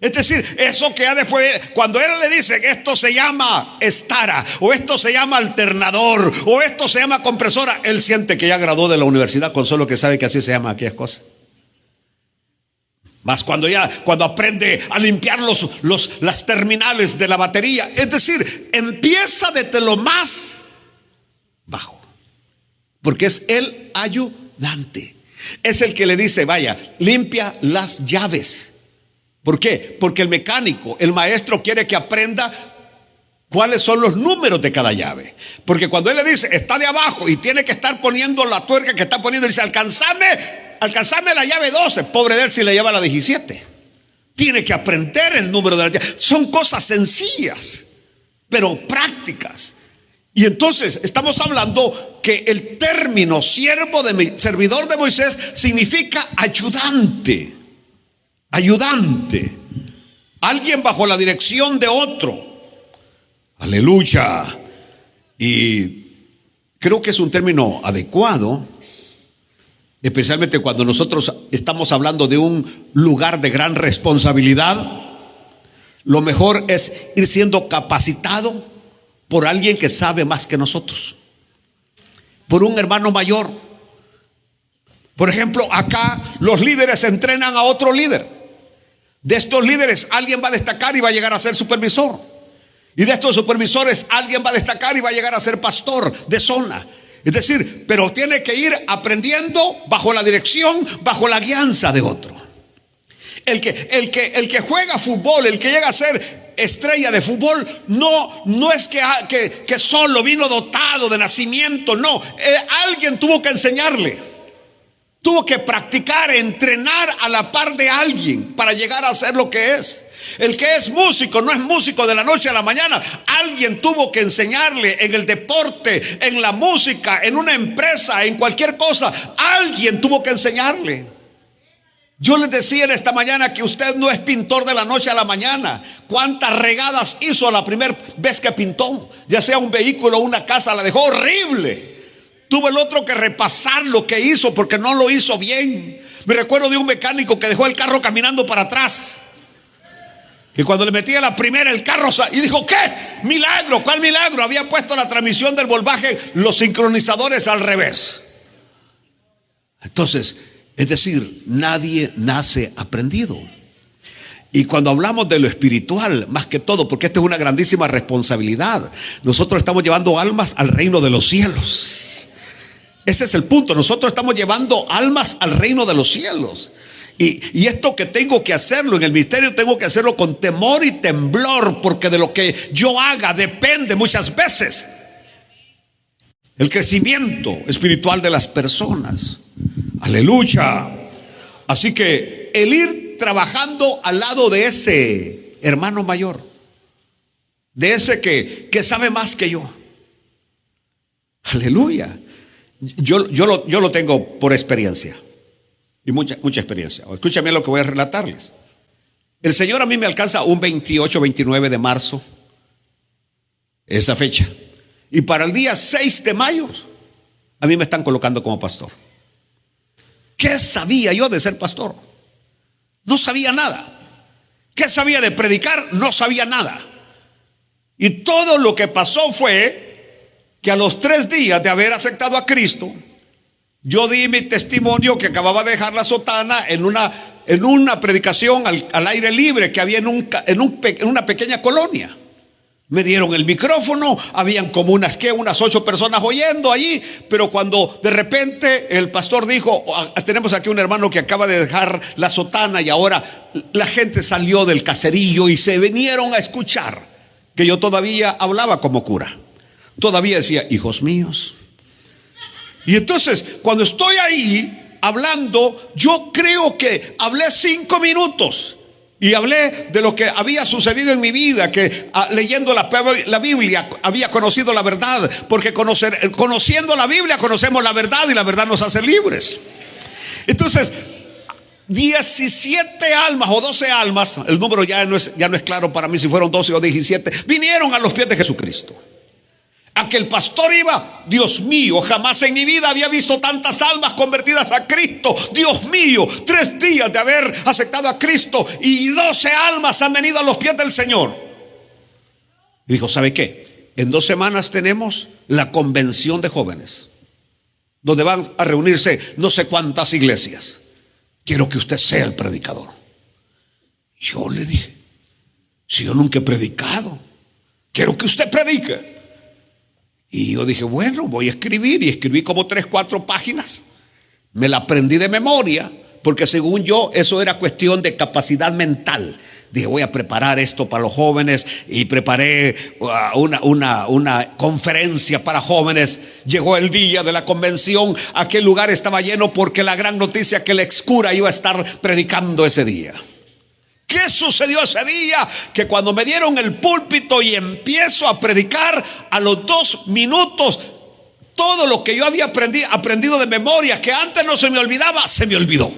Es decir, eso que ya después, cuando él le dice que esto se llama estara, o esto se llama alternador, o esto se llama compresora, él siente que ya graduó de la universidad con solo que sabe que así se llama aquellas cosas. Más cuando aprende a limpiar las terminales de la batería. Es decir, empieza desde lo más bajo, porque es el ayudante. Es el que le dice: vaya, limpia las llaves. ¿Por qué? Porque el mecánico, el maestro, quiere que aprenda cuáles son los números de cada llave. Porque cuando él le dice: está de abajo, y tiene que estar poniendo la tuerca que está poniendo, y dice: alcanzame la llave 12. Pobre de él si le lleva la 17. Tiene que aprender el número de la llave. Son cosas sencillas, pero prácticas. Y entonces estamos hablando que el término servidor de Moisés significa ayudante. Ayudante, alguien bajo la dirección de otro. Aleluya. Y creo que es un término adecuado, especialmente cuando nosotros estamos hablando de un lugar de gran responsabilidad. Lo mejor es ir siendo capacitado por alguien que sabe más que nosotros, por un hermano mayor. Por ejemplo, acá los líderes entrenan a otro líder. De estos líderes alguien va a destacar y va a llegar a ser supervisor. Y de estos supervisores alguien va a destacar y va a llegar a ser pastor de zona. Es decir, pero tiene que ir aprendiendo bajo la dirección, bajo la guianza de otro. El que juega fútbol, el que llega a ser estrella de fútbol, no es que solo vino dotado de nacimiento. No, alguien tuvo que enseñarle. Tuvo que practicar, entrenar a la par de alguien para llegar a ser lo que es. El que es músico no es músico de la noche a la mañana. Alguien tuvo que enseñarle en el deporte, en la música, en una empresa, en cualquier cosa. Alguien tuvo que enseñarle. Yo les decía en esta mañana que usted no es pintor de la noche a la mañana. ¿Cuántas regadas hizo la primera vez que pintó? Ya sea un vehículo o una casa, la dejó horrible. Tuvo el otro que repasar lo que hizo porque no lo hizo bien. Me recuerdo de un mecánico que dejó el carro caminando para atrás. Y cuando le metía la primera, el carro y dijo: ¿qué? Milagro. ¿Cuál milagro? Había puesto la transmisión del Volkswagen, los sincronizadores al revés. Entonces, es decir, nadie nace aprendido. Y cuando hablamos de lo espiritual, más que todo, porque esta es una grandísima responsabilidad, nosotros estamos llevando almas al reino de los cielos. Ese es el punto. Nosotros estamos llevando almas al reino de los cielos. Y esto que tengo que hacerlo en el ministerio, tengo que hacerlo con temor y temblor, porque de lo que yo haga depende muchas veces el crecimiento espiritual de las personas. Aleluya. Así que el ir trabajando al lado de ese hermano mayor, de ese que sabe más que yo. Aleluya. Yo lo tengo por experiencia. Y mucha experiencia. Escúchame lo que voy a relatarles. El Señor a mí me alcanza un 28, 29 de marzo, esa fecha. Y para el día 6 de mayo, a mí me están colocando como pastor. ¿Qué sabía yo de ser pastor? No sabía nada. ¿Qué sabía de predicar? No sabía nada. Y todo lo que pasó fue que a los 3 días de haber aceptado a Cristo, yo di mi testimonio que acababa de dejar la sotana en una predicación al aire libre que había en una pequeña colonia. Me dieron el micrófono, habían como unas 8 personas oyendo allí, pero cuando de repente el pastor dijo: tenemos aquí un hermano que acaba de dejar la sotana, y ahora la gente salió del caserío y se vinieron a escuchar que yo todavía hablaba como cura. Todavía decía: hijos míos. Y entonces, cuando estoy ahí hablando, yo creo que hablé 5 minutos. Y hablé de lo que había sucedido en mi vida, que leyendo la Biblia había conocido la verdad, porque conociendo la Biblia conocemos la verdad, y la verdad nos hace libres. Entonces, 17 almas o 12 almas, el número ya no es claro para mí si fueron 12 o 17, vinieron a los pies de Jesucristo. A que el pastor iba: Dios mío, jamás en mi vida había visto tantas almas convertidas a Cristo. Dios mío, 3 días de haber aceptado a Cristo y 12 almas han venido a los pies del Señor. Y dijo: ¿sabe qué? En 2 semanas tenemos la convención de jóvenes, donde van a reunirse no sé cuántas iglesias. Quiero que usted sea el predicador. Yo le dije: si yo nunca he predicado, quiero que usted predique. Y yo dije: bueno, voy a escribir. Y escribí como 3, 4 páginas. Me la aprendí de memoria, porque según yo eso era cuestión de capacidad mental. Dije: voy a preparar esto para los jóvenes. Y preparé una conferencia para jóvenes. Llegó el día de la convención. Aquel lugar estaba lleno, porque la gran noticia que el excura iba a estar predicando ese día. ¿Qué sucedió ese día? Que cuando me dieron el púlpito y empiezo a predicar, a los 2 minutos, todo lo que yo había aprendido de memoria, que antes no se me olvidaba, se me olvidó.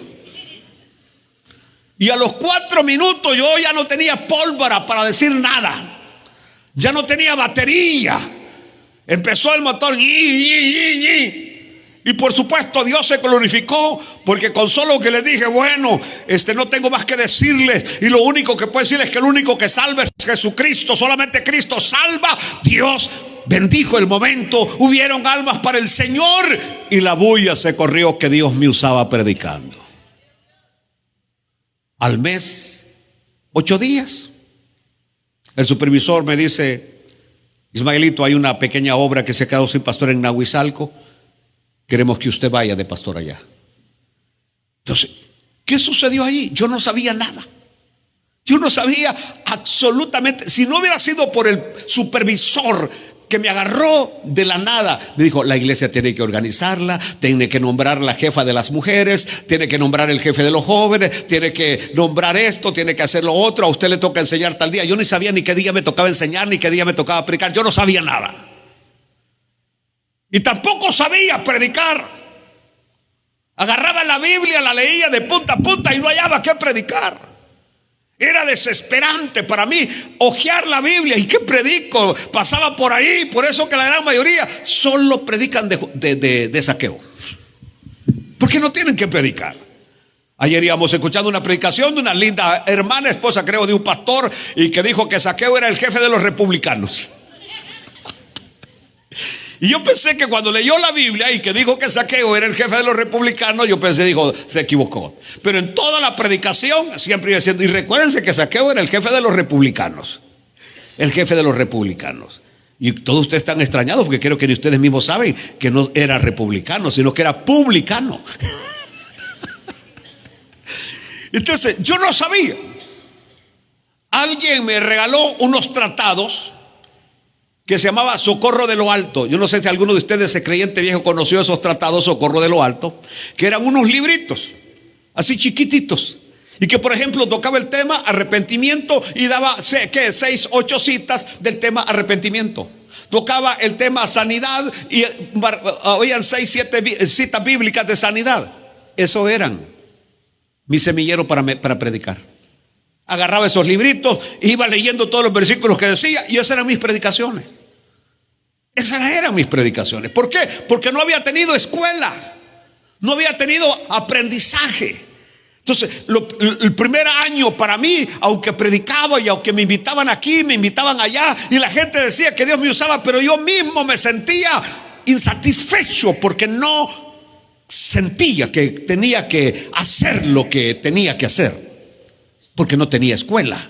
Y a los 4 minutos yo ya no tenía pólvora para decir nada. Ya no tenía batería. Empezó el motor. Y por supuesto Dios se glorificó, porque con solo que les dije: bueno, no tengo más que decirles, y lo único que puedo decirles es que el único que salva es Jesucristo. Solamente Cristo salva. Dios bendijo el momento. Hubieron almas para el Señor, y la bulla se corrió que Dios me usaba predicando. Al mes, 8 días, el supervisor me dice: Ismaelito, hay una pequeña obra que se ha quedado sin pastor en Nahuizalco. Queremos que usted vaya de pastor allá. Entonces, ¿qué sucedió ahí? Yo no sabía nada. Yo no sabía absolutamente. Si no hubiera sido por el supervisor que me agarró de la nada, me dijo: la iglesia tiene que organizarla, tiene que nombrar la jefa de las mujeres, tiene que nombrar el jefe de los jóvenes, tiene que nombrar esto, tiene que hacer lo otro, a usted le toca enseñar tal día. Yo ni sabía ni qué día me tocaba enseñar, ni qué día me tocaba predicar. Yo no sabía nada. Y tampoco sabía predicar. Agarraba la Biblia, la leía de punta a punta y no hallaba qué predicar. Era desesperante para mí hojear la Biblia. ¿Y qué predico? Pasaba por ahí. Por eso que la gran mayoría solo predican de saqueo, porque no tienen que predicar. Ayer íbamos escuchando una predicación de una linda hermana, esposa creo de un pastor, y que dijo que Saqueo era el jefe de los republicanos. Y yo pensé que cuando leyó la Biblia y que dijo que Saqueo era el jefe de los republicanos, yo pensé, dijo, se equivocó. Pero en toda la predicación siempre iba diciendo: y recuérdense que Saqueo era el jefe de los republicanos. El jefe de los republicanos. Y todos ustedes están extrañados, porque creo que ni ustedes mismos saben que no era republicano, sino que era publicano. Entonces yo no sabía. Alguien me regaló unos tratados que se llamaba Socorro de lo Alto. Yo no sé si alguno de ustedes, ese creyente viejo, conoció esos tratados Socorro de lo Alto, que eran unos libritos así chiquititos, y que por ejemplo tocaba el tema arrepentimiento y daba 6, 8 citas del tema arrepentimiento. Tocaba el tema sanidad y habían 6, 7 citas bíblicas de sanidad. Eso eran mi semillero para predicar. Agarraba esos libritos, iba leyendo todos los versículos que decía, y esas eran mis predicaciones. Esas eran mis predicaciones. ¿Por qué? Porque no había tenido escuela, no había tenido aprendizaje. Entonces, el primer año para mí, aunque predicaba y aunque me invitaban aquí, me invitaban allá, y la gente decía que Dios me usaba, pero yo mismo me sentía insatisfecho porque no sentía que tenía que hacer lo que tenía que hacer, porque no tenía escuela.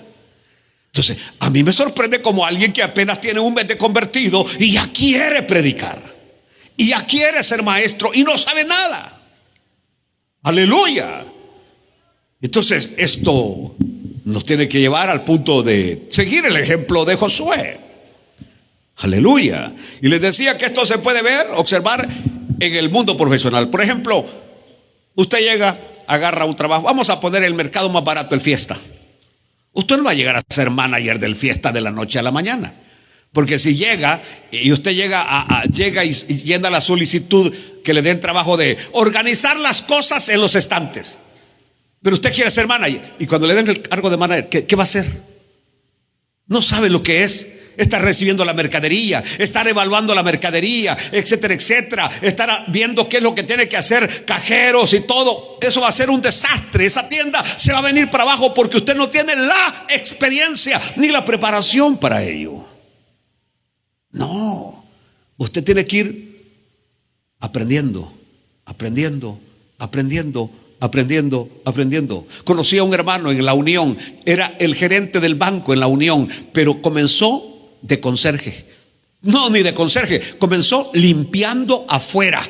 Entonces, a mí me sorprende como alguien que apenas tiene un mes de convertido y ya quiere predicar, y ya quiere ser maestro y no sabe nada. Aleluya. Entonces, esto nos tiene que llevar al punto de seguir el ejemplo de Josué. Aleluya. Y les decía que esto se puede ver, observar en el mundo profesional. Por ejemplo, usted llega, agarra un trabajo. Vamos a poner el mercado más barato, el Fiesta. Usted no va a llegar a ser manager del Fiesta de la noche a la mañana. Porque si llega y usted llega y llena la solicitud que le den trabajo de organizar las cosas en los estantes, pero usted quiere ser manager, y cuando le den el cargo de manager, ¿qué va a hacer? No sabe lo que es estar recibiendo la mercadería, estar evaluando la mercadería, etcétera, etcétera, estar viendo qué es lo que tiene que hacer cajeros y todo. Eso va a ser un desastre. Esa tienda se va a venir para abajo porque usted no tiene la experiencia ni la preparación para ello. No, usted tiene que ir aprendiendo. Conocí a un hermano en la Unión, era el gerente del banco en la Unión, pero comenzó de conserje. No, ni de conserje, comenzó limpiando afuera.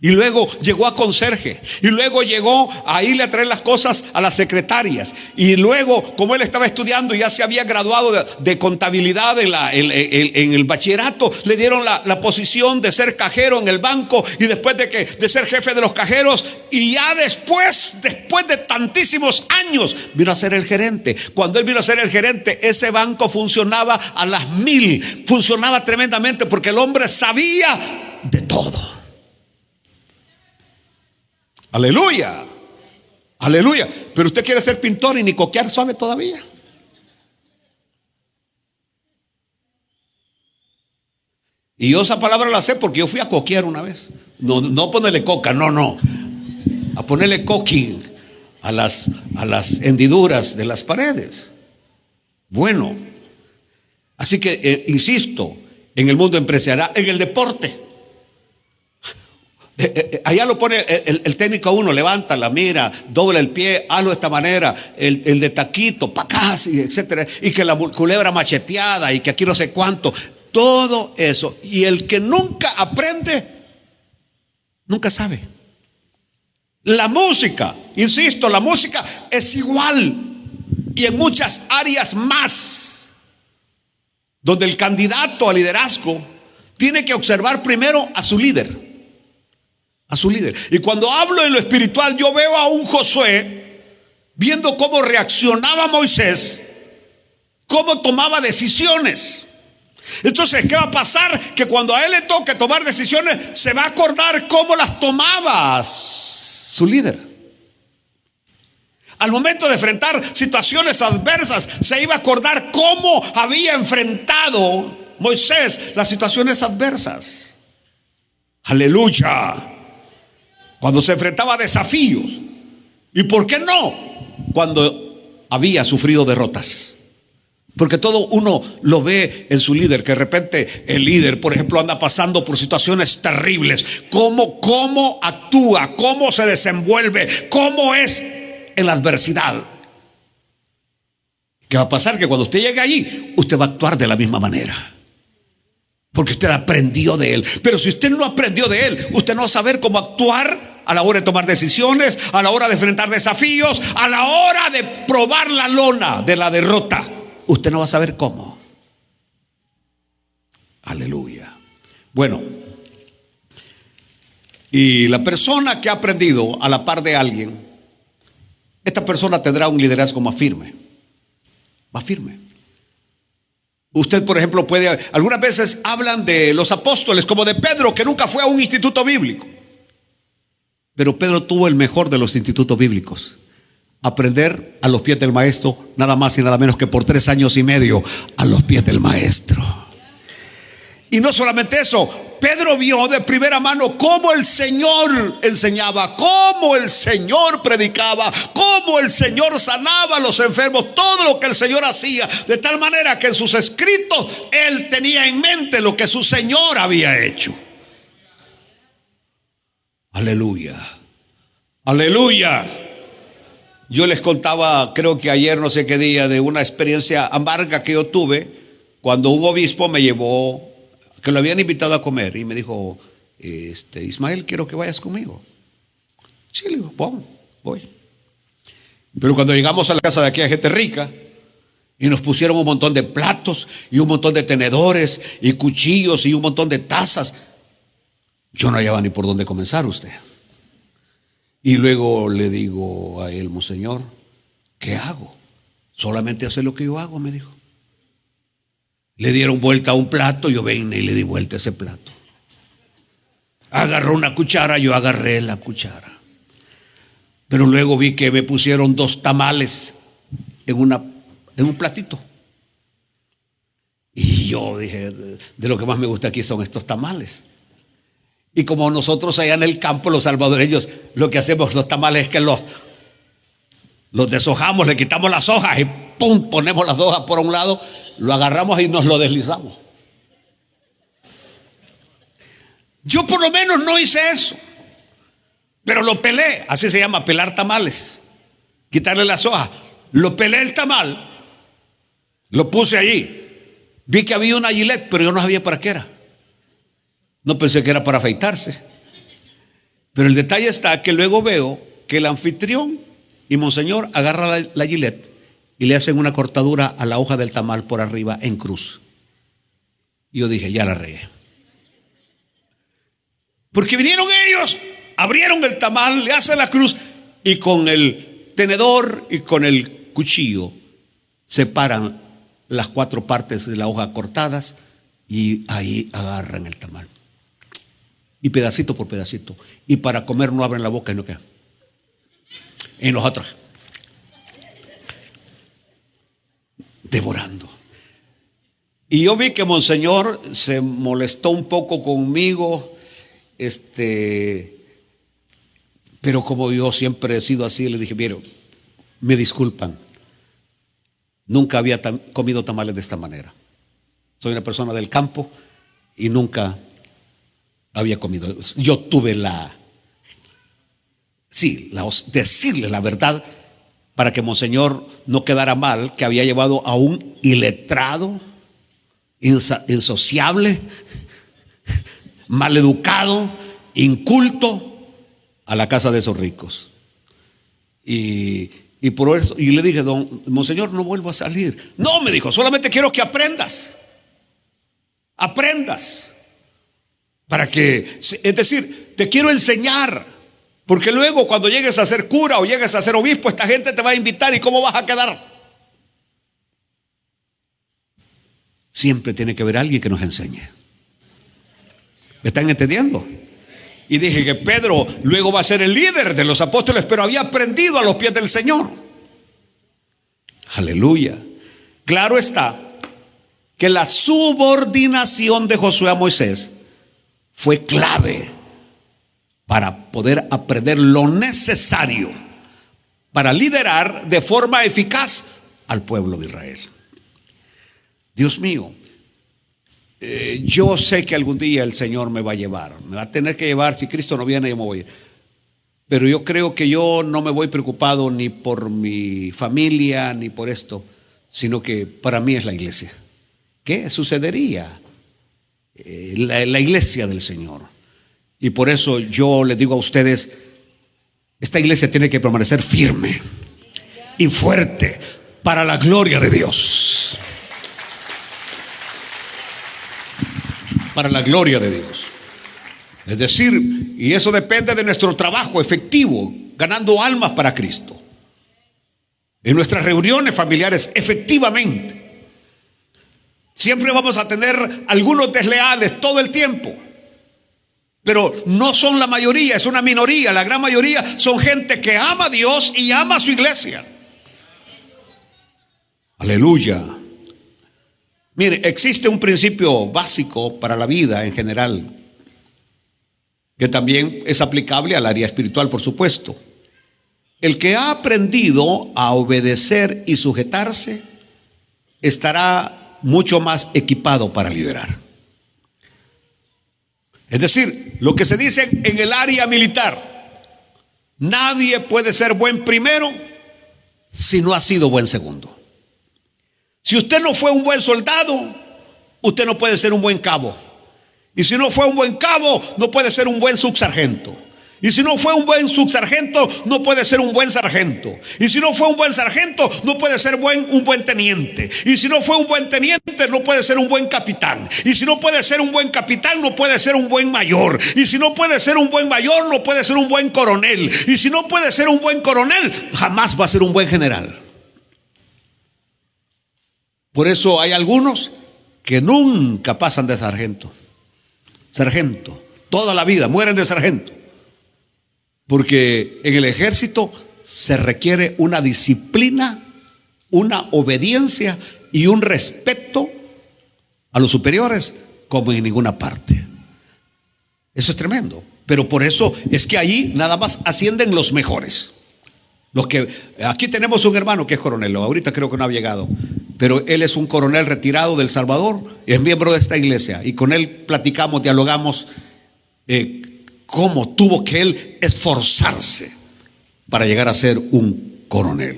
Y luego llegó a conserje. Y luego llegó a irle a traer las cosas a las secretarias. Y luego, como él estaba estudiando, ya se había graduado de contabilidad en el bachillerato, le dieron la posición de ser cajero en el banco. Y después de ser jefe de los cajeros, y ya después de tantísimos años, vino a ser el gerente. Cuando él vino a ser el gerente, ese banco funcionaba a las 1000. Funcionaba tremendamente porque el hombre sabía de todo. Aleluya, aleluya. Pero usted quiere ser pintor y ni coquear suave todavía. Y yo esa palabra la sé porque yo fui a coquear una vez. No ponerle coca, no. A ponerle coquín a las hendiduras de las paredes. Bueno, así que insisto, en el mundo empresarial, en el deporte. Allá lo pone el técnico a uno, levanta la mira, dobla el pie, hazlo de esta manera, el de taquito, pa' acá, etcétera, y que la culebra macheteada y que aquí no sé cuánto, todo eso. Y el que nunca aprende, nunca sabe. La música, insisto, la música es igual, y en muchas áreas más, donde el candidato a liderazgo tiene que observar primero a su líder. A su líder. Y cuando hablo en lo espiritual, yo veo a un Josué viendo cómo reaccionaba Moisés, cómo tomaba decisiones. Entonces, ¿qué va a pasar? Que cuando a él le toque tomar decisiones, se va a acordar cómo las tomaba su líder. Al momento de enfrentar situaciones adversas, se iba a acordar cómo había enfrentado Moisés las situaciones adversas. Aleluya. Cuando se enfrentaba a desafíos. ¿Y por qué no? Cuando había sufrido derrotas. Porque todo uno lo ve en su líder, que de repente el líder, por ejemplo, anda pasando por situaciones terribles. ¿Cómo actúa? ¿Cómo se desenvuelve? ¿Cómo es en la adversidad? ¿Qué va a pasar? Que cuando usted llegue allí, usted va a actuar de la misma manera. Porque usted aprendió de él. Pero si usted no aprendió de él, usted no va a saber cómo actuar a la hora de tomar decisiones, a la hora de enfrentar desafíos, a la hora de probar la lona de la derrota. Usted no va a saber cómo. Aleluya. Bueno, y la persona que ha aprendido a la par de alguien, esta persona tendrá un liderazgo más firme. Más firme. Usted, por ejemplo, algunas veces hablan de los apóstoles, como de Pedro, que nunca fue a un instituto bíblico. Pero Pedro tuvo el mejor de los institutos bíblicos. Aprender a los pies del maestro, nada más y nada menos que por 3 años y medio a los pies del maestro. Y no solamente eso, Pedro vio de primera mano cómo el Señor enseñaba, cómo el Señor predicaba, cómo el Señor sanaba a los enfermos, todo lo que el Señor hacía, de tal manera que en sus escritos él tenía en mente lo que su Señor había hecho. Aleluya, aleluya. Yo les contaba, creo que ayer, no sé qué día, de una experiencia amarga que yo tuve cuando un obispo me llevó, que lo habían invitado a comer, y me dijo, Ismael, quiero que vayas conmigo. Sí, le digo, vamos, voy. Pero cuando llegamos a la casa de aquella gente rica, y nos pusieron un montón de platos, y un montón de tenedores, y cuchillos, y un montón de tazas, yo no hallaba ni por dónde comenzar usted. Y luego le digo a él, monseñor, ¿qué hago? Solamente hacer lo que yo hago, me dijo. Le dieron vuelta a un plato, yo vine y le di vuelta a ese plato. Agarró una cuchara, yo agarré la cuchara. Pero luego vi que me pusieron 2 tamales en un platito. Y yo dije, de lo que más me gusta aquí son estos tamales. Y como nosotros allá en el campo, los salvadoreños, lo que hacemos los tamales es que los deshojamos, le quitamos las hojas y ¡pum! Ponemos las hojas por un lado, lo agarramos y nos lo deslizamos. Yo por lo menos no hice eso, pero lo pelé, así se llama, pelar tamales, quitarle las hojas. Lo pelé el tamal, lo puse allí, vi que había una Gillette, pero yo no sabía para qué era. No pensé que era para afeitarse. Pero el detalle está que luego veo que el anfitrión y monseñor agarra la Gillette y le hacen una cortadura a la hoja del tamal por arriba en cruz. Y yo dije, ya la regué. Porque vinieron ellos, abrieron el tamal, le hacen la cruz y con el tenedor y con el cuchillo separan las 4 partes de la hoja cortadas y ahí agarran el tamal. Y pedacito por pedacito. Y para comer no abren la boca y no queda. Y nosotros devorando. Y yo vi que monseñor se molestó un poco conmigo, pero como yo siempre he sido así, le dije, mire, me disculpan, nunca había comido tamales de esta manera. Soy una persona del campo y nunca había comido. Yo tuve decirle la verdad para que monseñor no quedara mal, que había llevado a un iletrado, insociable, maleducado, inculto a la casa de esos ricos. Y por eso, y le dije, monseñor, no vuelvo a salir. No, me dijo, solamente quiero que aprendas. Para que, es decir, te quiero enseñar, porque luego cuando llegues a ser cura o llegues a ser obispo, esta gente te va a invitar y ¿cómo vas a quedar? Siempre tiene que haber alguien que nos enseñe. ¿Me están entendiendo? Y dije que Pedro luego va a ser el líder de los apóstoles, pero había aprendido a los pies del Señor. Aleluya. Claro está que la subordinación de Josué a Moisés fue clave para poder aprender lo necesario para liderar de forma eficaz al pueblo de Israel. Dios mío, yo sé que algún día el Señor me va a llevar, me va a tener que llevar. Si Cristo no viene, yo me voy. Pero yo creo que yo no me voy preocupado ni por mi familia ni por esto, sino que para mí es la iglesia. ¿Qué sucedería? La iglesia del Señor. Y por eso yo les digo a ustedes, esta iglesia tiene que permanecer firme y fuerte para la gloria de Dios. Para la gloria de Dios. Es decir, y eso depende de nuestro trabajo efectivo, ganando almas para Cristo. En nuestras reuniones familiares, efectivamente. Siempre vamos a tener algunos desleales todo el tiempo, pero no son la mayoría, es una minoría. La gran mayoría son gente que ama a Dios y ama a su iglesia. Aleluya. Mire, existe un principio básico para la vida en general, que también es aplicable al área espiritual, por supuesto. El que ha aprendido a obedecer y sujetarse estará mucho más equipado para liderar. Es decir, lo que se dice en el área militar: nadie puede ser buen primero si no ha sido buen segundo. Si usted no fue un buen soldado, usted no puede ser un buen cabo. Y si no fue un buen cabo, no puede ser un buen subsargento. Y si no fue un buen subsargento, no puede ser un buen sargento. Y si no fue un buen sargento, no puede ser un buen teniente. Y si no fue un buen teniente, no puede ser un buen capitán. Y si no puede ser un buen capitán, no puede ser un buen mayor. Y si no puede ser un buen mayor, no puede ser un buen coronel. Y si no puede ser un buen coronel, jamás va a ser un buen general. Por eso hay algunos que nunca pasan de sargento. Sargento, toda la vida mueren de sargento. Porque en el ejército se requiere una disciplina, una obediencia y un respeto a los superiores como en ninguna parte. Eso es tremendo. Pero por eso es que ahí nada más ascienden los mejores. Aquí tenemos un hermano que es coronel, ahorita creo que no ha llegado, pero él es un coronel retirado del Salvador, es miembro de esta iglesia, y con él platicamos, dialogamos cómo tuvo que él esforzarse para llegar a ser un coronel.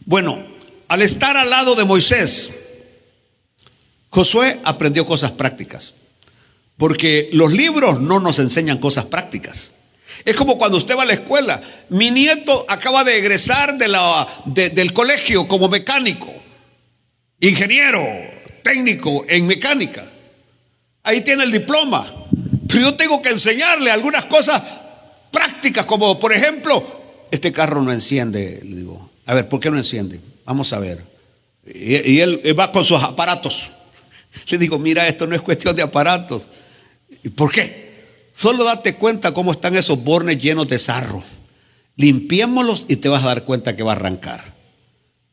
Bueno, al estar al lado de Moisés, Josué aprendió cosas prácticas, porque los libros no nos enseñan cosas prácticas. Es como cuando usted va a la escuela. Mi nieto acaba de egresar del colegio como mecánico, ingeniero, técnico en mecánica. Ahí tiene el diploma. Pero yo tengo que enseñarle algunas cosas prácticas, como por ejemplo, este carro no enciende. Le digo, a ver, ¿por qué no enciende? Vamos a ver. Y él va con sus aparatos. Le digo, mira, esto no es cuestión de aparatos. ¿Y por qué? Solo date cuenta cómo están esos bornes llenos de sarro. Limpiémoslos y te vas a dar cuenta que va a arrancar.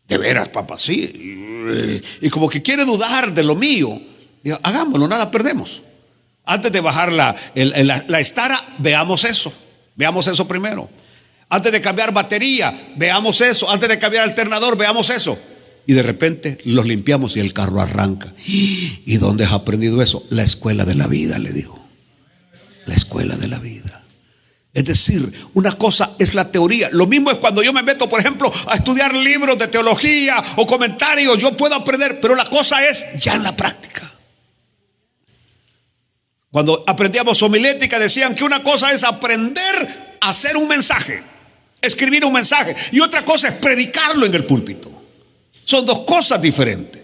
De veras, papá, sí. Y como que quiere dudar de lo mío. Digo, hagámoslo, nada perdemos. Antes de bajar la estara, veamos eso. Veamos eso primero. Antes de cambiar batería, veamos eso. Antes de cambiar alternador, veamos eso. Y de repente los limpiamos y el carro arranca. ¿Y dónde has aprendido eso? La escuela de la vida, le digo. La escuela de la vida. Es decir, una cosa es la teoría. Lo mismo es cuando yo me meto, por ejemplo, a estudiar libros de teología o comentarios. Yo puedo aprender, pero la cosa es ya en la práctica. Cuando aprendíamos homilética decían que una cosa es aprender a hacer un mensaje, escribir un mensaje, y otra cosa es predicarlo en el púlpito. Son dos cosas diferentes.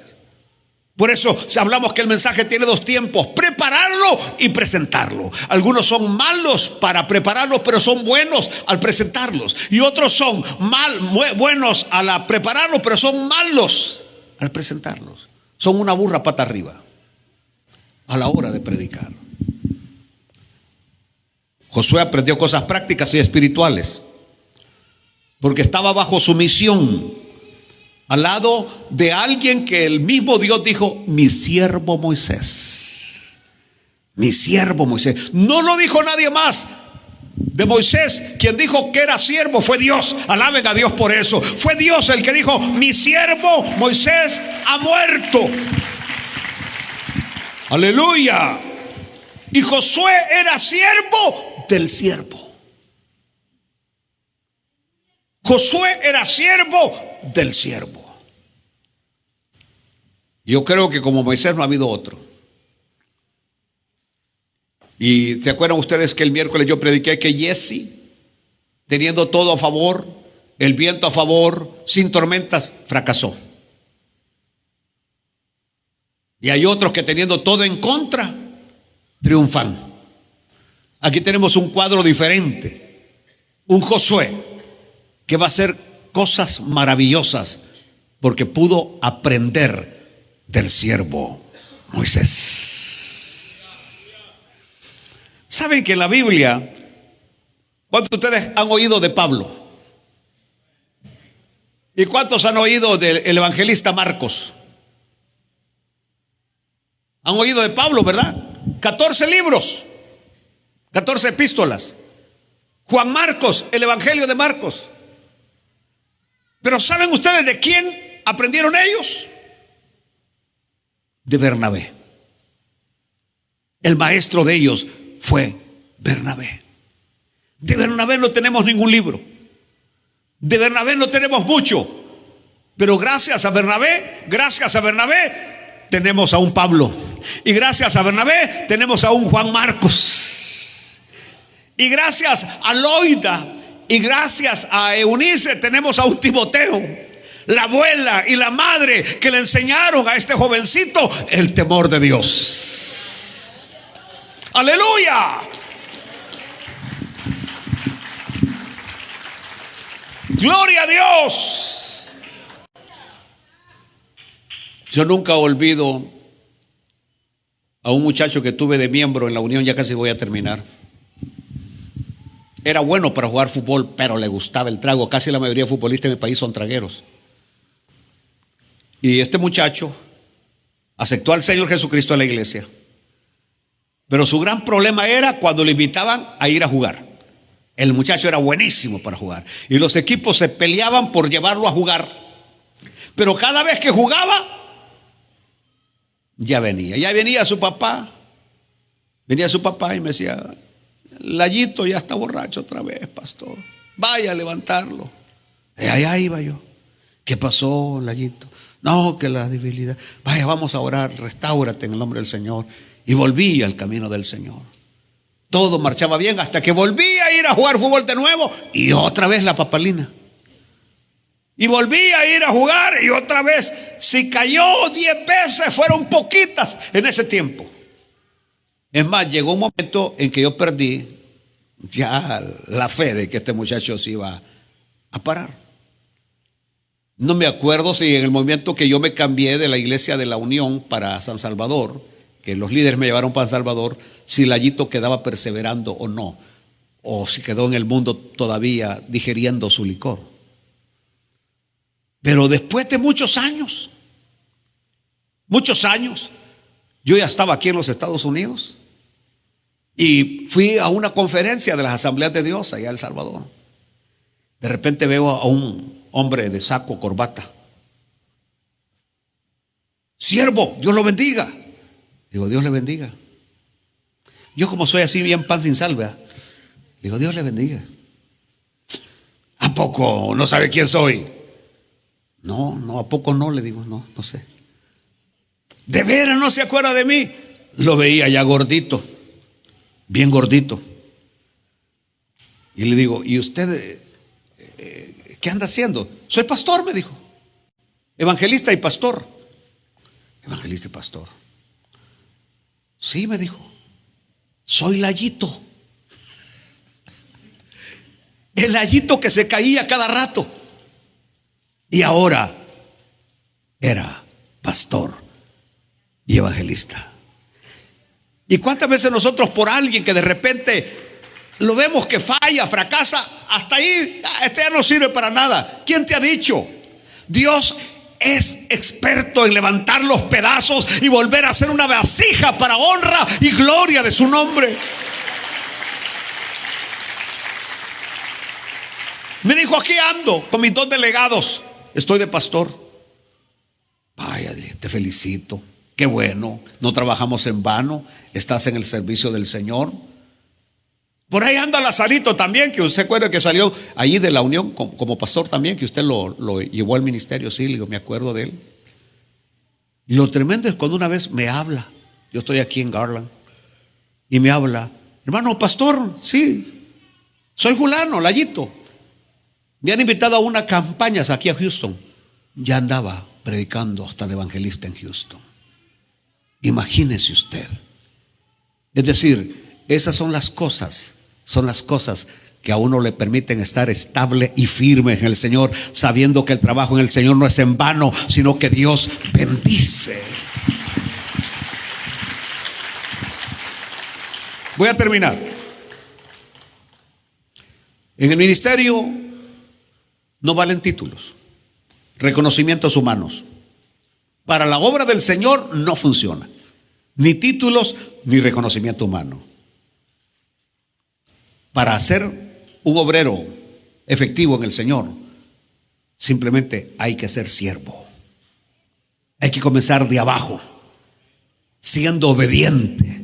Por eso si hablamos que el mensaje tiene dos tiempos: prepararlo y presentarlo. Algunos son malos para prepararlos, pero son buenos al presentarlos. Y otros son buenos al prepararlos, pero son malos al presentarlos. Son una burra pata arriba a la hora de predicar. Josué aprendió cosas prácticas y espirituales, porque estaba bajo su misión, al lado de alguien que el mismo Dios dijo: mi siervo Moisés. Mi siervo Moisés. No lo dijo nadie más. De Moisés, quien dijo que era siervo fue Dios. Alaben a Dios por eso. Fue Dios el que dijo: mi siervo Moisés ha muerto. Aleluya. Y Josué era siervo del siervo. Josué era siervo del siervo. Yo creo que como Moisés no ha habido otro. Y ¿se acuerdan ustedes que el miércoles yo prediqué que Jesse, teniendo todo a favor, el viento a favor, sin tormentas, fracasó? Y hay otros que teniendo todo en contra, triunfan. Aquí tenemos un cuadro diferente. Un Josué que va a hacer cosas maravillosas porque pudo aprender del siervo Moisés. ¿Saben que en la Biblia, cuántos de ustedes han oído de Pablo? ¿Y cuántos han oído del evangelista Marcos? Han oído de Pablo, ¿verdad? 14 libros. 14 epístolas. Juan Marcos, el Evangelio de Marcos. Pero ¿saben ustedes de quién aprendieron ellos? De Bernabé. El maestro de ellos fue Bernabé. De Bernabé no tenemos ningún libro. De Bernabé no tenemos mucho. Pero gracias a Bernabé, tenemos a un Pablo. Y gracias a Bernabé tenemos a un Juan Marcos. Y gracias a Loida y gracias a Eunice tenemos a un Timoteo. La abuela y la madre que le enseñaron a este jovencito el temor de Dios. ¡Aleluya! ¡Gloria a Dios! Yo nunca olvido a un muchacho que tuve de miembro en la Unión, ya casi voy a terminar. Era bueno para jugar fútbol, pero le gustaba el trago. Casi la mayoría de futbolistas en mi país son tragueros. Y este muchacho aceptó al Señor Jesucristo en la iglesia. Pero su gran problema era cuando le invitaban a ir a jugar. El muchacho era buenísimo para jugar. Y los equipos se peleaban por llevarlo a jugar. Pero cada vez que jugaba, ya venía su papá. Venía su papá y me decía: Layito ya está borracho otra vez, pastor. Vaya a levantarlo. Y allá iba yo. ¿Qué pasó, Layito? No, que la debilidad. Vaya, vamos a orar, restáurate en el nombre del Señor. Y volví al camino del Señor. Todo marchaba bien hasta que volví a ir a jugar fútbol de nuevo y otra vez la papalina. Y volví a ir a jugar y otra vez, si cayó 10 veces, fueron poquitas en ese tiempo. Es más, llegó un momento en que yo perdí ya la fe de que este muchacho se iba a parar. No me acuerdo si en el momento que yo me cambié de la iglesia de la Unión para San Salvador, que los líderes me llevaron para San Salvador, si Layito quedaba perseverando o no, o si quedó en el mundo todavía digiriendo su licor. Pero después de muchos años, yo ya estaba aquí en los Estados Unidos y fui a una conferencia de las Asambleas de Dios allá en El Salvador. De repente veo a un hombre de saco, corbata. Siervo, Dios lo bendiga. Digo, Dios le bendiga. Yo como soy así bien pan sin sal, ¿verdad? Digo, Dios le bendiga. ¿A poco no sabe quién soy? No, ¿a poco no? Le digo, no sé. ¿De veras no se acuerda de mí? Lo veía ya gordito, bien gordito. Y le digo, ¿y usted qué anda haciendo? Soy pastor, me dijo. Evangelista y pastor. Evangelista y pastor. Sí, me dijo. Soy Layito. El Layito que se caía cada rato. Y ahora era pastor y evangelista. ¿Y cuántas veces nosotros por alguien que de repente lo vemos que falla, fracasa, hasta ahí, este ya no sirve para nada? ¿Quién te ha dicho? Dios es experto en levantar los pedazos y volver a hacer una vasija para honra y gloria de su nombre. Me dijo, aquí ando con mis 2 delegados. Estoy de pastor. Vaya, te felicito. Qué bueno. No trabajamos en vano. Estás en el servicio del Señor. Por ahí anda Lazarito también, que usted acuerda que salió allí de la Unión como pastor también, que usted lo llevó al ministerio. Sí, me acuerdo de él. Y lo tremendo es cuando una vez me habla. Yo estoy aquí en Garland. Y me habla, hermano pastor, sí, soy fulano, Layito. Me han invitado a unas campañas aquí a Houston. Ya andaba predicando hasta de evangelista en Houston. Imagínese usted. Es decir, esas son las cosas que a uno le permiten estar estable y firme en el Señor, sabiendo que el trabajo en el Señor no es en vano, sino que Dios bendice. Voy a terminar. En el ministerio no valen títulos, reconocimientos humanos. Para la obra del Señor no funciona, ni títulos ni reconocimiento humano. para ser un obrero efectivo en el Señor, simplemente hay que ser siervo. Hay que comenzar de abajo, siendo obediente,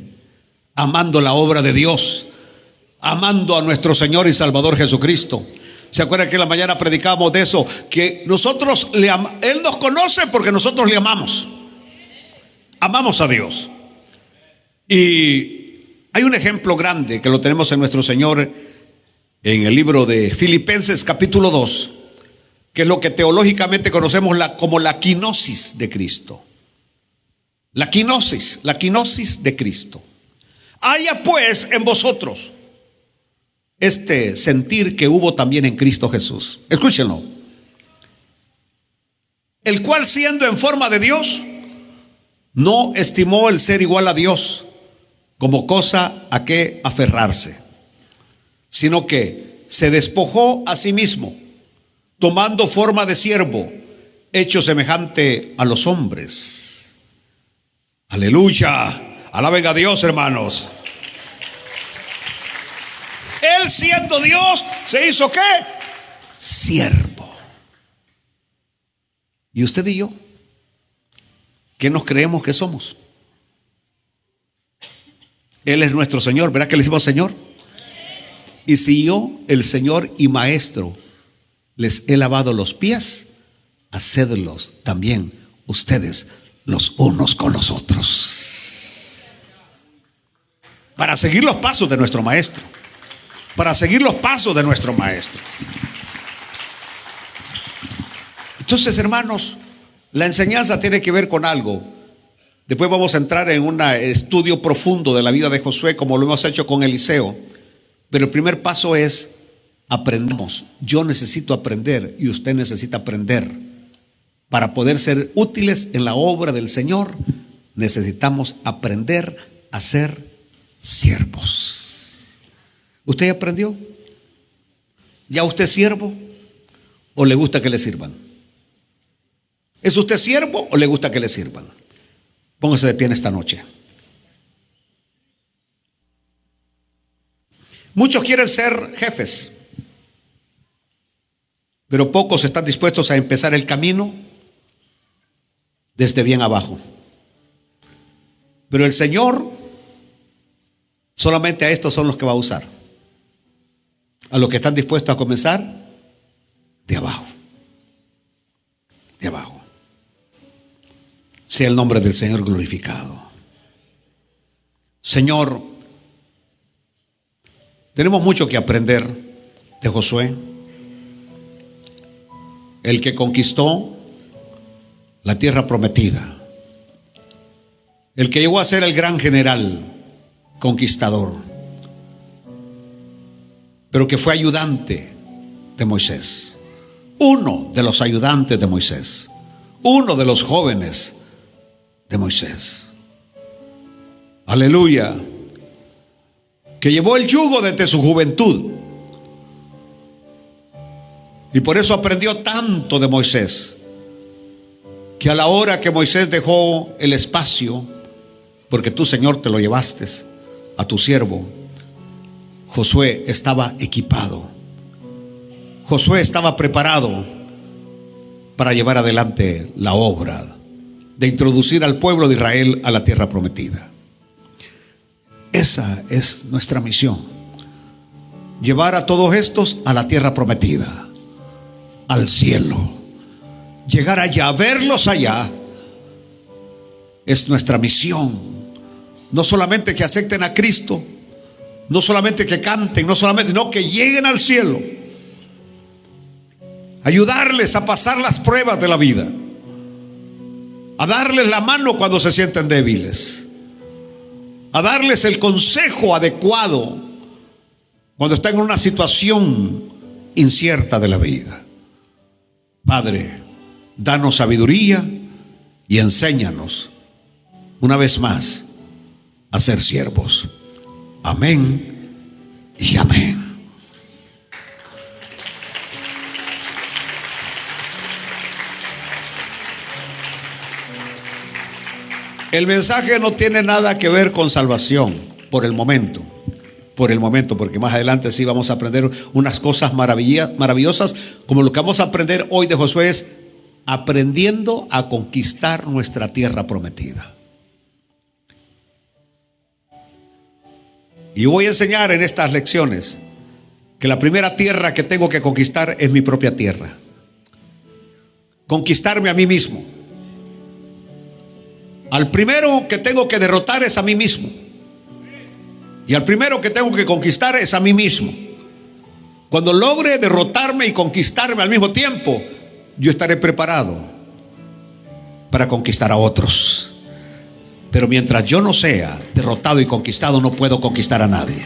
amando la obra de Dios, amando a nuestro Señor y Salvador Jesucristo. ¿Se acuerdan que en la mañana predicamos de eso? Que nosotros Él nos conoce porque nosotros le amamos. Amamos a Dios. Y hay un ejemplo grande que lo tenemos en nuestro Señor en el libro de Filipenses capítulo 2, que es lo que teológicamente conocemos como la quinosis de Cristo. La quinosis de Cristo. Haya pues en vosotros este sentir que hubo también en Cristo Jesús. Escúchenlo. El cual, siendo en forma de Dios, no estimó el ser igual a Dios como cosa a que aferrarse, sino que se despojó a sí mismo, tomando forma de siervo, hecho semejante a los hombres. Aleluya. Alaben a Dios, hermanos. Él, siendo Dios, se hizo ¿qué? Siervo. ¿Y usted y yo? ¿Qué nos creemos que somos? Él es nuestro Señor, ¿verdad que le decimos Señor? Y si yo, el Señor y Maestro, les he lavado los pies, hacedlos también ustedes los unos con los otros. Para seguir los pasos de nuestro Maestro. Para seguir los pasos de nuestro Maestro. Entonces, hermanos, la enseñanza tiene que ver con algo. Después vamos a entrar en un estudio profundo de la vida de Josué, como lo hemos hecho con Eliseo. Pero el primer paso es: aprendamos. Yo necesito aprender y usted necesita aprender. Para poder ser útiles en la obra del Señor, necesitamos aprender a ser siervos. ¿Usted ya aprendió? ¿Ya usted es siervo? ¿O le gusta que le sirvan? ¿Es usted siervo o le gusta que le sirvan? Póngase de pie en esta noche. Muchos quieren ser jefes, pero pocos están dispuestos a empezar el camino desde bien abajo. Pero el Señor solamente a estos son los que va a usar. A los que están dispuestos a comenzar de abajo. De abajo. Sea el nombre del Señor glorificado. Señor, tenemos mucho que aprender de Josué, el que conquistó la tierra prometida, el que llegó a ser el gran general conquistador, pero que fue ayudante de Moisés, uno de los ayudantes de Moisés, uno de los jóvenes de Moisés. Aleluya. Que llevó el yugo desde su juventud. Y por eso aprendió tanto de Moisés, que a la hora que Moisés dejó el espacio, porque tú, Señor, te lo llevaste a tu siervo, Josué estaba equipado. Josué estaba preparado para llevar adelante la obra de introducir al pueblo de Israel a la tierra prometida. Esa es nuestra misión: llevar a todos estos a la tierra prometida, al cielo, llegar allá, verlos allá. Es nuestra misión. No solamente que acepten a Cristo, no solamente que canten, no solamente, no, que lleguen al cielo. Ayudarles a pasar las pruebas de la vida, a darles la mano cuando se sienten débiles, a darles el consejo adecuado cuando están en una situación incierta de la vida. Padre, danos sabiduría y enséñanos una vez más a ser siervos. Amén y amén. El mensaje no tiene nada que ver con salvación por el momento. por el momento, porque más adelante sí vamos a aprender unas cosas maravillosas, como lo que vamos a aprender hoy de Josué es aprendiendo a conquistar nuestra tierra prometida. Y voy a enseñar en estas lecciones que la primera tierra que tengo que conquistar es mi propia tierra. Conquistarme a mí mismo. Al primero que tengo que derrotar es a mí mismo. Y al primero que tengo que conquistar es a mí mismo. Cuando logre derrotarme y conquistarme al mismo tiempo, yo estaré preparado para conquistar a otros. Pero mientras yo no sea derrotado y conquistado, no puedo conquistar a nadie.